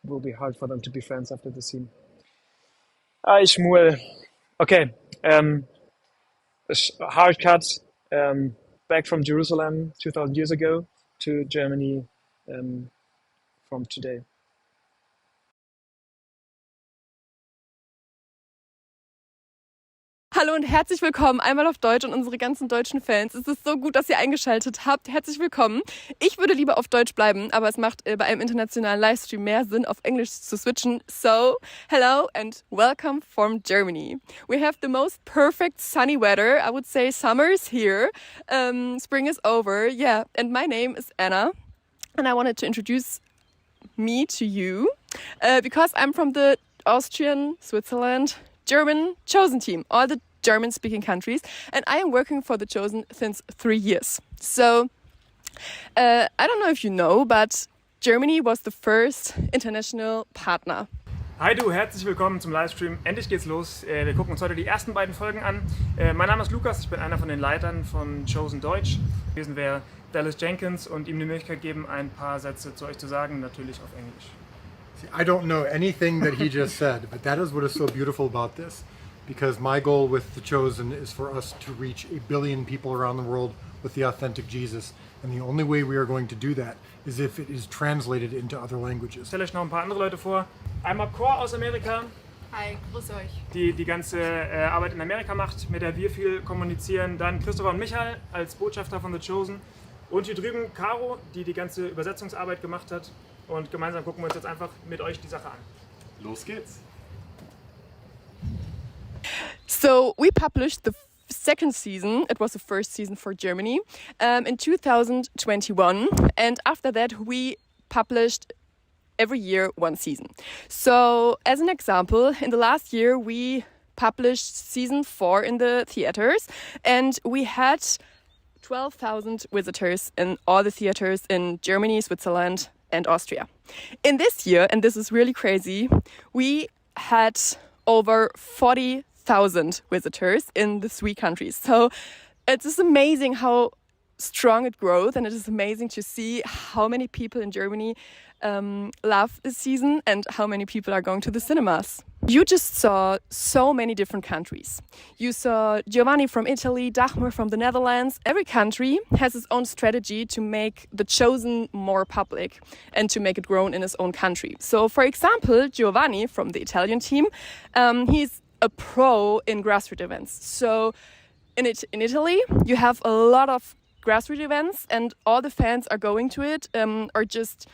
it will be hard for them to be friends after the scene. Shmuel. Okay, a hard cut back from Jerusalem 2,000 years ago to Germany from today. Hallo und herzlich willkommen einmal auf Deutsch und unsere ganzen deutschen Fans. Es ist so gut, dass ihr eingeschaltet habt. Herzlich willkommen. Ich würde lieber auf Deutsch bleiben, aber es macht bei einem internationalen Livestream mehr Sinn, auf Englisch zu switchen. So, hello and welcome from Germany. We have the most perfect sunny weather. I would say summer is here. Spring is over. Yeah, and my name is Anna. And I wanted to introduce me to you because I'm from the Austrian, Switzerland, German chosen team, all the German-speaking countries, and I am working for the Chosen since 3 years. So, I don't know if you know, but Germany was the first international partner. Hi du, herzlich willkommen zum Livestream. Endlich geht's los. Wir gucken uns heute die ersten beiden Folgen an. Mein Name ist Lukas, ich bin einer von den Leitern von Chosen Deutsch. Gewesen wäre Dallas Jenkins und ihm die Möglichkeit geben, ein paar Sätze zu euch zu sagen, natürlich auf Englisch. See, I don't know anything that he just said, but that is what is so beautiful about this. Because my goal with The Chosen is for us to reach 1 billion people around the world with the authentic Jesus. And the only way we are going to do that is if it is translated into other languages. Ich stelle euch noch ein paar andere Leute vor. Einmal Cor aus Amerika. Hi, grüß euch. Die ganze Arbeit in Amerika macht, mit der wir viel kommunizieren. Dann Christopher und Michael als Botschafter von The Chosen. Und hier drüben Caro, die ganze Übersetzungsarbeit gemacht hat. Und gemeinsam gucken wir uns jetzt einfach mit euch die Sache an. Los geht's! So we published the second season. It was the first season for Germany in 2021, and after that we published every year one season. So as an example, in the last year we published season 4 in the theaters, and we had 12,000 visitors in all the theaters in Germany, Switzerland and Austria. In this year, and this is really crazy, we had over 40,000 visitors in the 3 countries. So it's just amazing how strong it grows, and it is amazing to see how many people in Germany love this season and how many people are going to the cinemas. You just saw so many different countries. You saw Giovanni from Italy, Dagmar from the Netherlands. Every country has its own strategy to make The Chosen more public and to make it grown in its own country. So, for example, Giovanni from the Italian team, he's a pro in grassroots events. So in Italy, you have a lot of grassroots events, and all the fans are going to it or just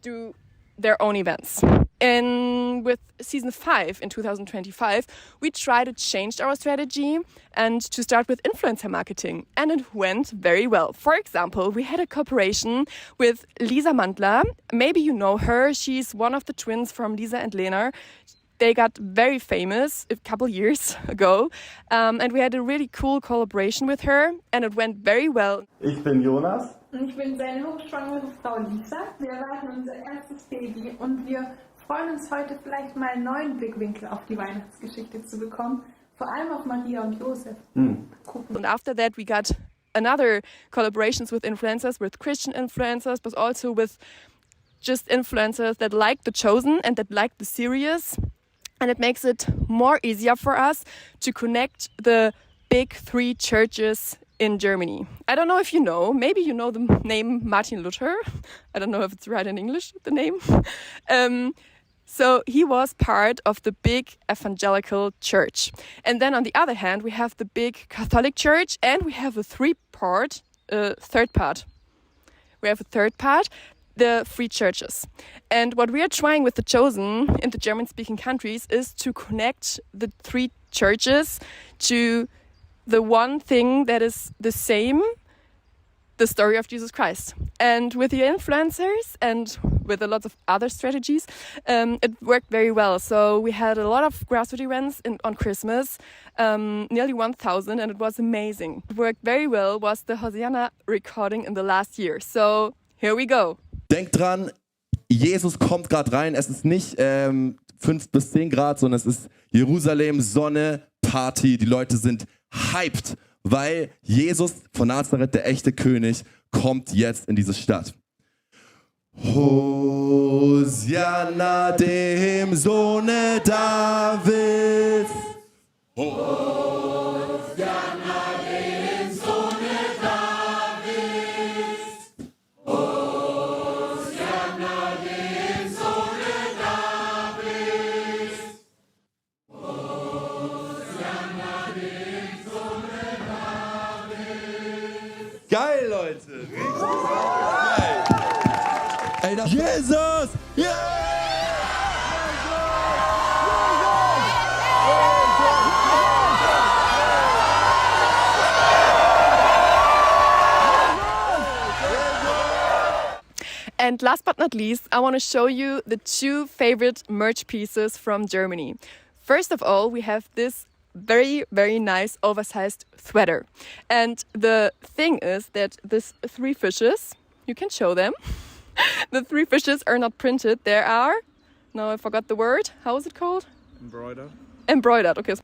do their own events. And with season 5 in 2025, we try to change our strategy and to start with influencer marketing. And it went very well. For example, we had a cooperation with Lisa Mandler. Maybe you know her. She's one of the twins from Lisa and Lena. They got very famous a couple years ago. And we had a really cool collaboration with her. And it went very well. Ich bin Jonas. Und ich bin seine hochschwangere Frau Lisa. Wir erwarten unser erstes Baby und wir freuen uns heute vielleicht mal einen neuen Blickwinkel auf die Weihnachtsgeschichte zu bekommen, vor allem auf Maria und Josef. And after that we got another collaborations with influencers, with Christian influencers, but also with just influencers that like The Chosen and that like the series. And it makes it more easier for us to connect the big 3 churches in Germany. I don't know if you know, maybe you know the name Martin Luther. I don't know if it's right in English, the name. So he was part of the big evangelical church. And then on the other hand, we have the big Catholic church, and we have a third part, We have a third part, the 3 churches. And what we are trying with The Chosen in the German-speaking countries is to connect the 3 churches to the one thing that is the same, the story of Jesus Christ. And with the influencers and with a lot of other strategies, it worked very well. So we had a lot of grassroots events on Christmas, nearly 1,000, and it was amazing. What worked very well was the Hosanna recording in the last year. So here we go. Denkt dran, Jesus kommt gerade rein. Es ist nicht 5 bis 10 Grad, sondern es ist Jerusalem, Sonne, Party. Die Leute sind hyped, weil Jesus von Nazareth, der echte König, kommt jetzt in diese Stadt. Hosianna dem Sohne Davids. Hosianna dem Sohne Davids. Hosianna dem Sohne Davids. Hosianna dem Sohne Davids. Geil, Leute! Richtig geil! Ey, das Jesus! Yeah! And last but not least, I want to show you the 2 favorite merch pieces from Germany. First of all, we have this very, very nice oversized sweater. And the thing is that these 3 fishes, you can show them. The 3 fishes are not printed. There are, no, I forgot the word. How is it called? Embroidered. Embroidered, okay.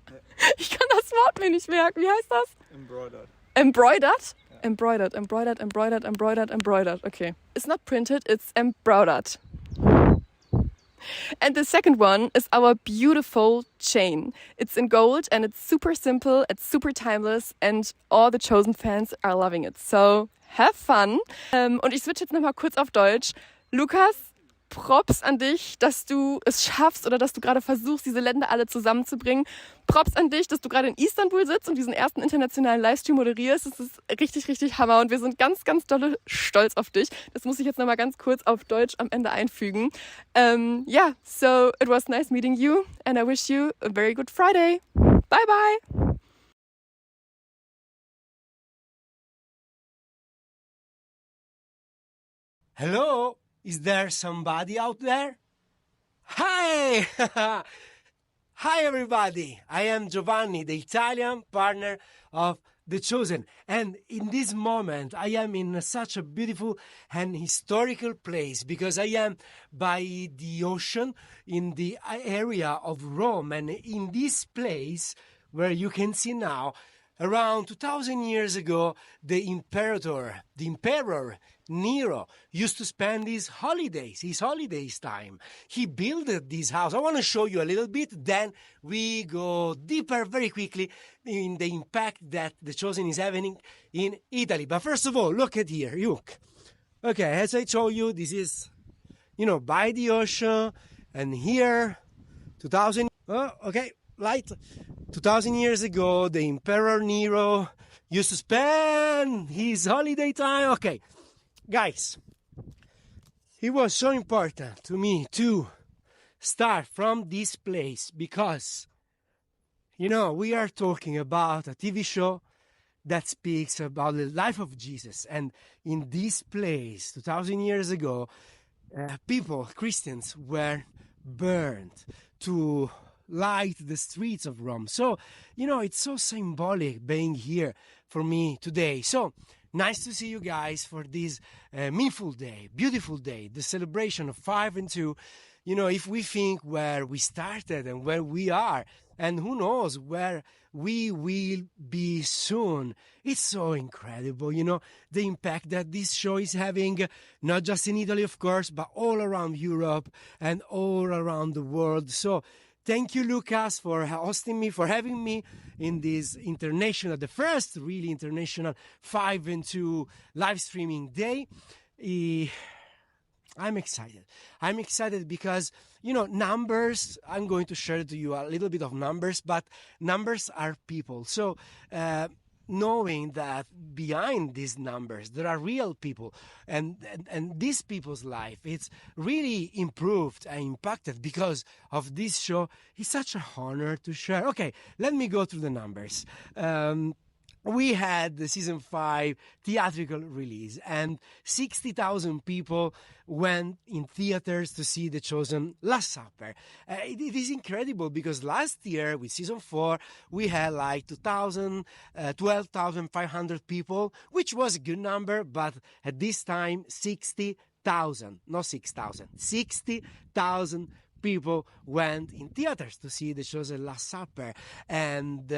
Ich kann das Wort mir nicht merken. Wie heißt das? Embroidered. Embroidered? Embroidered, embroidered, embroidered, embroidered, embroidered. Okay. It's not printed, it's embroidered. And the second one is our beautiful chain. It's in gold and it's super simple, it's super timeless, and all the Chosen fans are loving it. So have fun. Und ich switch jetzt nochmal kurz auf Deutsch. Lukas, Props an dich, dass du es schaffst oder dass du gerade versuchst, diese Länder alle zusammenzubringen. Props an dich, dass du gerade in Istanbul sitzt und diesen ersten internationalen Livestream moderierst. Das ist richtig, richtig Hammer und wir sind ganz, ganz dolle stolz auf dich. Das muss ich jetzt nochmal ganz kurz auf Deutsch am Ende einfügen. Yeah, so it was nice meeting you and I wish you a very good Friday. Bye, bye. Hello? Is there somebody out there? Hi! Hi, everybody. I am Giovanni, the Italian partner of The Chosen. And in this moment, I am in such a beautiful and historical place because I am by the ocean in the area of Rome. And in this place, where you can see now, around 2000 years ago, the emperor Nero used to spend his holidays time. He built this house. I want to show you a little bit, then we go deeper very quickly in the impact that The Chosen is having in Italy. But first of all, look at here, look. Okay, as I told you, this is, by the ocean, and here, 2000 years ago, the Emperor Nero used to spend his holiday time. Okay, guys, it was so important to me to start from this place because, we are talking about a TV show that speaks about the life of Jesus. And in this place, 2000 years ago, Christians were burned to light the streets of Rome. So, it's so symbolic being here for me today. So, nice to see you guys for this meaningful day, beautiful day, the celebration of 5 and 2. If we think where we started and where we are, and who knows where we will be soon. It's so incredible, the impact that this show is having, not just in Italy, of course, but all around Europe and all around the world. So, thank you, Lucas, for hosting me, for having me in this the first really international 5 and 2 live streaming day. I'm excited. I'm excited because, numbers, I'm going to share to you a little bit of numbers, but numbers are people. So, knowing that behind these numbers there are real people and these people's life, it's really improved and impacted because of this show. It's such an honor to share. Okay, let me go through the numbers. We had the season 5 theatrical release, and 60,000 people went in theaters to see The Chosen Last Supper. It is incredible because last year with season 4, we had like 12,500 people, which was a good number, but at this time, 60,000, not 6,000, 60,000 people went in theaters to see The Chosen Last Supper. And,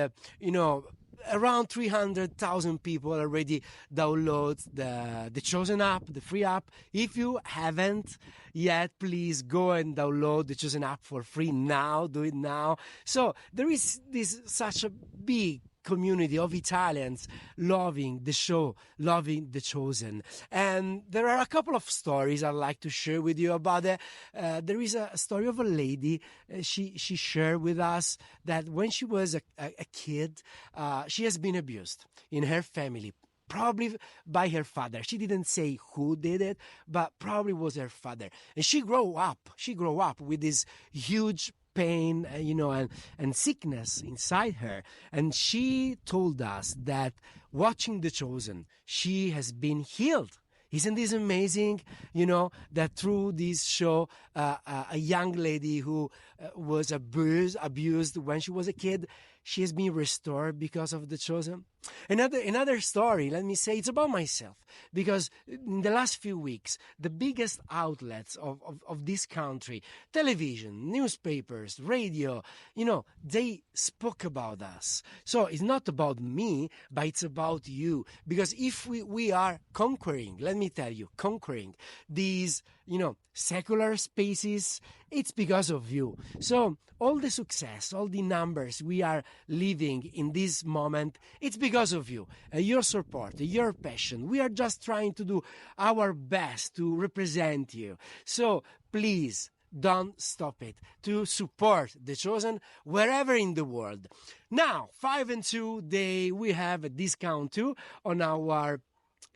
around 300,000 people already download the Chosen app, the free app. If you haven't yet, please go and download the Chosen app for free now. Do it now. So there is such a big community of Italians loving the show, loving The Chosen. And there are a couple of stories I'd like to share with you about it. There is a story of a lady. She shared with us that when she was a kid, she has been abused in her family, probably by her father. She didn't say who did it, but probably was her father. And she grew up with this huge pain, and sickness inside her. And she told us that watching The Chosen, she has been healed. Isn't this amazing? That through this show, a young lady who was abused when she was a kid, she has been restored because of The Chosen. Another story, let me say, it's about myself. Because in the last few weeks, the biggest outlets of this country, television, newspapers, radio, they spoke about us. So it's not about me, but it's about you. Because if we are conquering, let me tell you, conquering these, secular spaces, it's because of you. So all the success, all the numbers we are living in this moment, it's because of you, your support, your passion. We are just trying to do our best to represent you. So please, don't stop it to support The Chosen wherever in the world. Now, 5 and 2 day, we have a discount too on our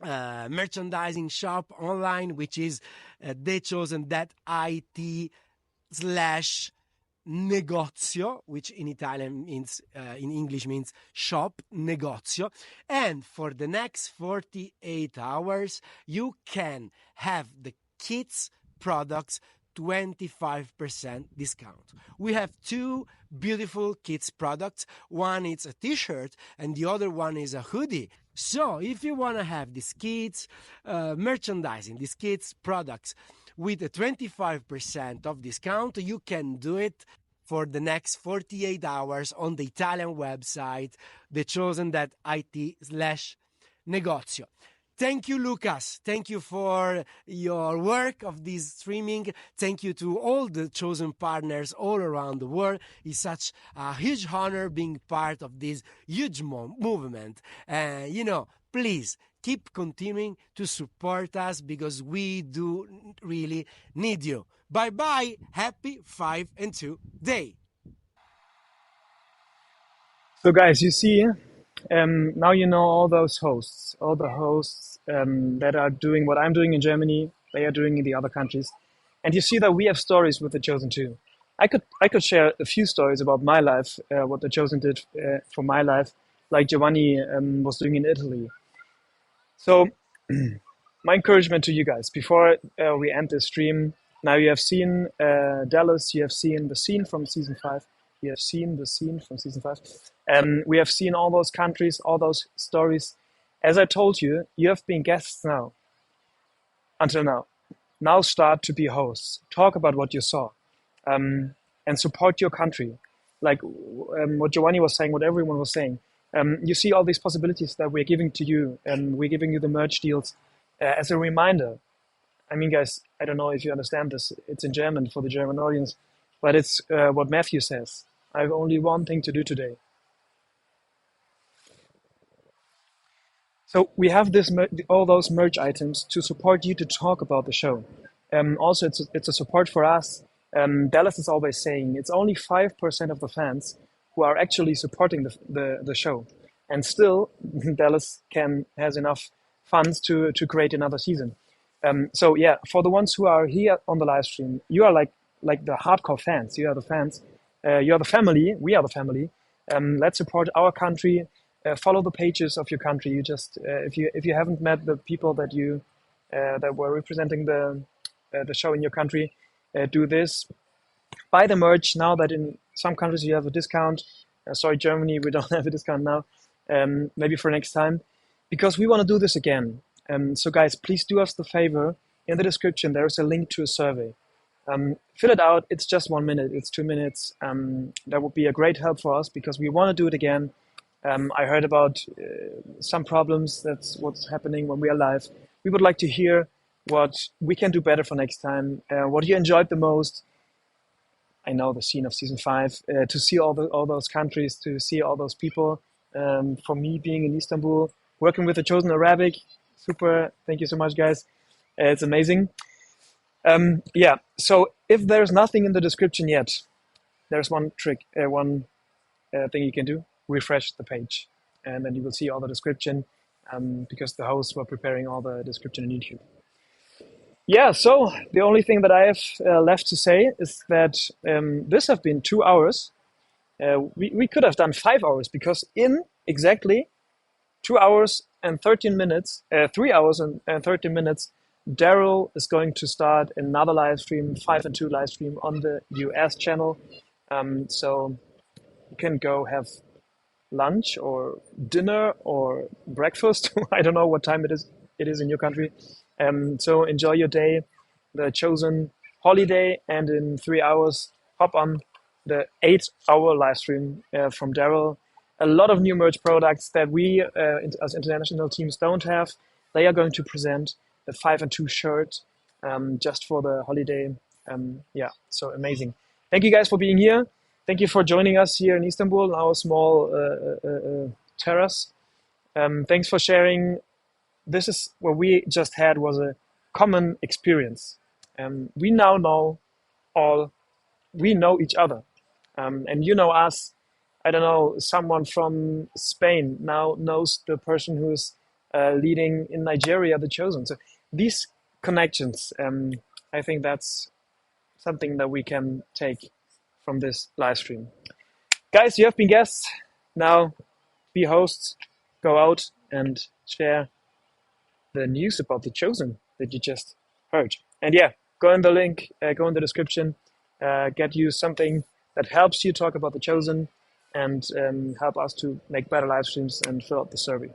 merchandising shop online, which is thechosen.it/negozio, which in Italian means, in English means shop, negozio. And for the next 48 hours, you can have the kids' products 25% discount. We have two beautiful kids products. One is a t-shirt and the other one is a hoodie. So if you want to have these kids merchandising, these kids products with a 25% of discount, you can do it for the next 48 hours on the Italian website, thechosen.it/negozio. Thank you, Lucas. Thank you for your work of this streaming. Thank you to all the chosen partners all around the world. It's such a huge honor being part of this huge movement. Please keep continuing to support us because we do really need you. Bye-bye. Happy 5 and 2 day. So guys, you see, now you know all the hosts that are doing what I'm doing in Germany, they are doing in the other countries. And you see that we have stories with The Chosen too. I could share a few stories about my life, what The Chosen did for my life, like Giovanni was doing in Italy. So my encouragement to you guys, before we end this stream, now you have seen Dallas, you have seen the scene from season 5, you have seen the scene from season 5. We have seen all those countries, all those stories. As I told you, you have been guests now, until now. Now start to be hosts. Talk about what you saw and support your country. Like what Giovanni was saying, what everyone was saying. You see all these possibilities that we're giving to you, and we're giving you the merch deals as a reminder. I mean, guys, I don't know if you understand this. It's in German for the German audience, but it's what Matthew says. I have only one thing to do today. So we have all those merch items to support you to talk about the show. Also, it's a support for us. Dallas is always saying it's only 5% of the fans who are actually supporting the show. And still, Dallas has enough funds to create another season. So yeah, for the ones who are here on the live stream, you are like the hardcore fans. You are the fans. You are the family. We are the family. Let's support our country. Follow the pages of your country. You just if you haven't met the people that were representing the show in your country, do this. Buy the merch now that in some countries you have a discount. Sorry, Germany, we don't have a discount now. Maybe for next time, because we want to do this again. So guys, please do us the favor. In the description, there is a link to a survey. Fill it out. It's just 1 minute. It's 2 minutes. That would be a great help for us because we want to do it again. I heard about some problems. That's what's happening when we are live. We would like to hear what we can do better for next time. What you enjoyed the most. I know the scene of season 5. To see all those countries, to see all those people. For me, being in Istanbul, working with The Chosen Arabic, super. Thank you so much, guys. It's amazing. Yeah. So if there's nothing in the description yet, there's one trick, one thing you can do. Refresh the page, and then you will see all the description because the hosts were preparing all the description in YouTube. Yeah, so the only thing that I have left to say is that this have been 2 hours. We could have done 5 hours because in exactly 2 hours and 13 minutes, 3 hours and 13 minutes, Daryl is going to start another live stream, 5 and 2 live stream on the US channel. So you can go have lunch or dinner or breakfast. I don't know what time it is in your country. So enjoy your day, The Chosen holiday, and in 3 hours, hop on the 8-hour live stream from Daryl. A lot of new merch products that we as international teams don't have. They are going to present the 5 and 2 shirt just for the holiday. Yeah, so amazing. Thank you guys for being here. Thank you for joining us here in Istanbul, our small terrace. Thanks for sharing. This is what we just had was a common experience. We now know we know each other. And you know us. I don't know, someone from Spain now knows the person who's leading in Nigeria, The Chosen. So these connections, I think that's something that we can take from this live stream. Guys, you have been guests. Now be hosts. Go out and share the news about The Chosen that you just heard. And yeah, go in the link, go in the description, get you something that helps you talk about The Chosen and help us to make better live streams and fill out the survey.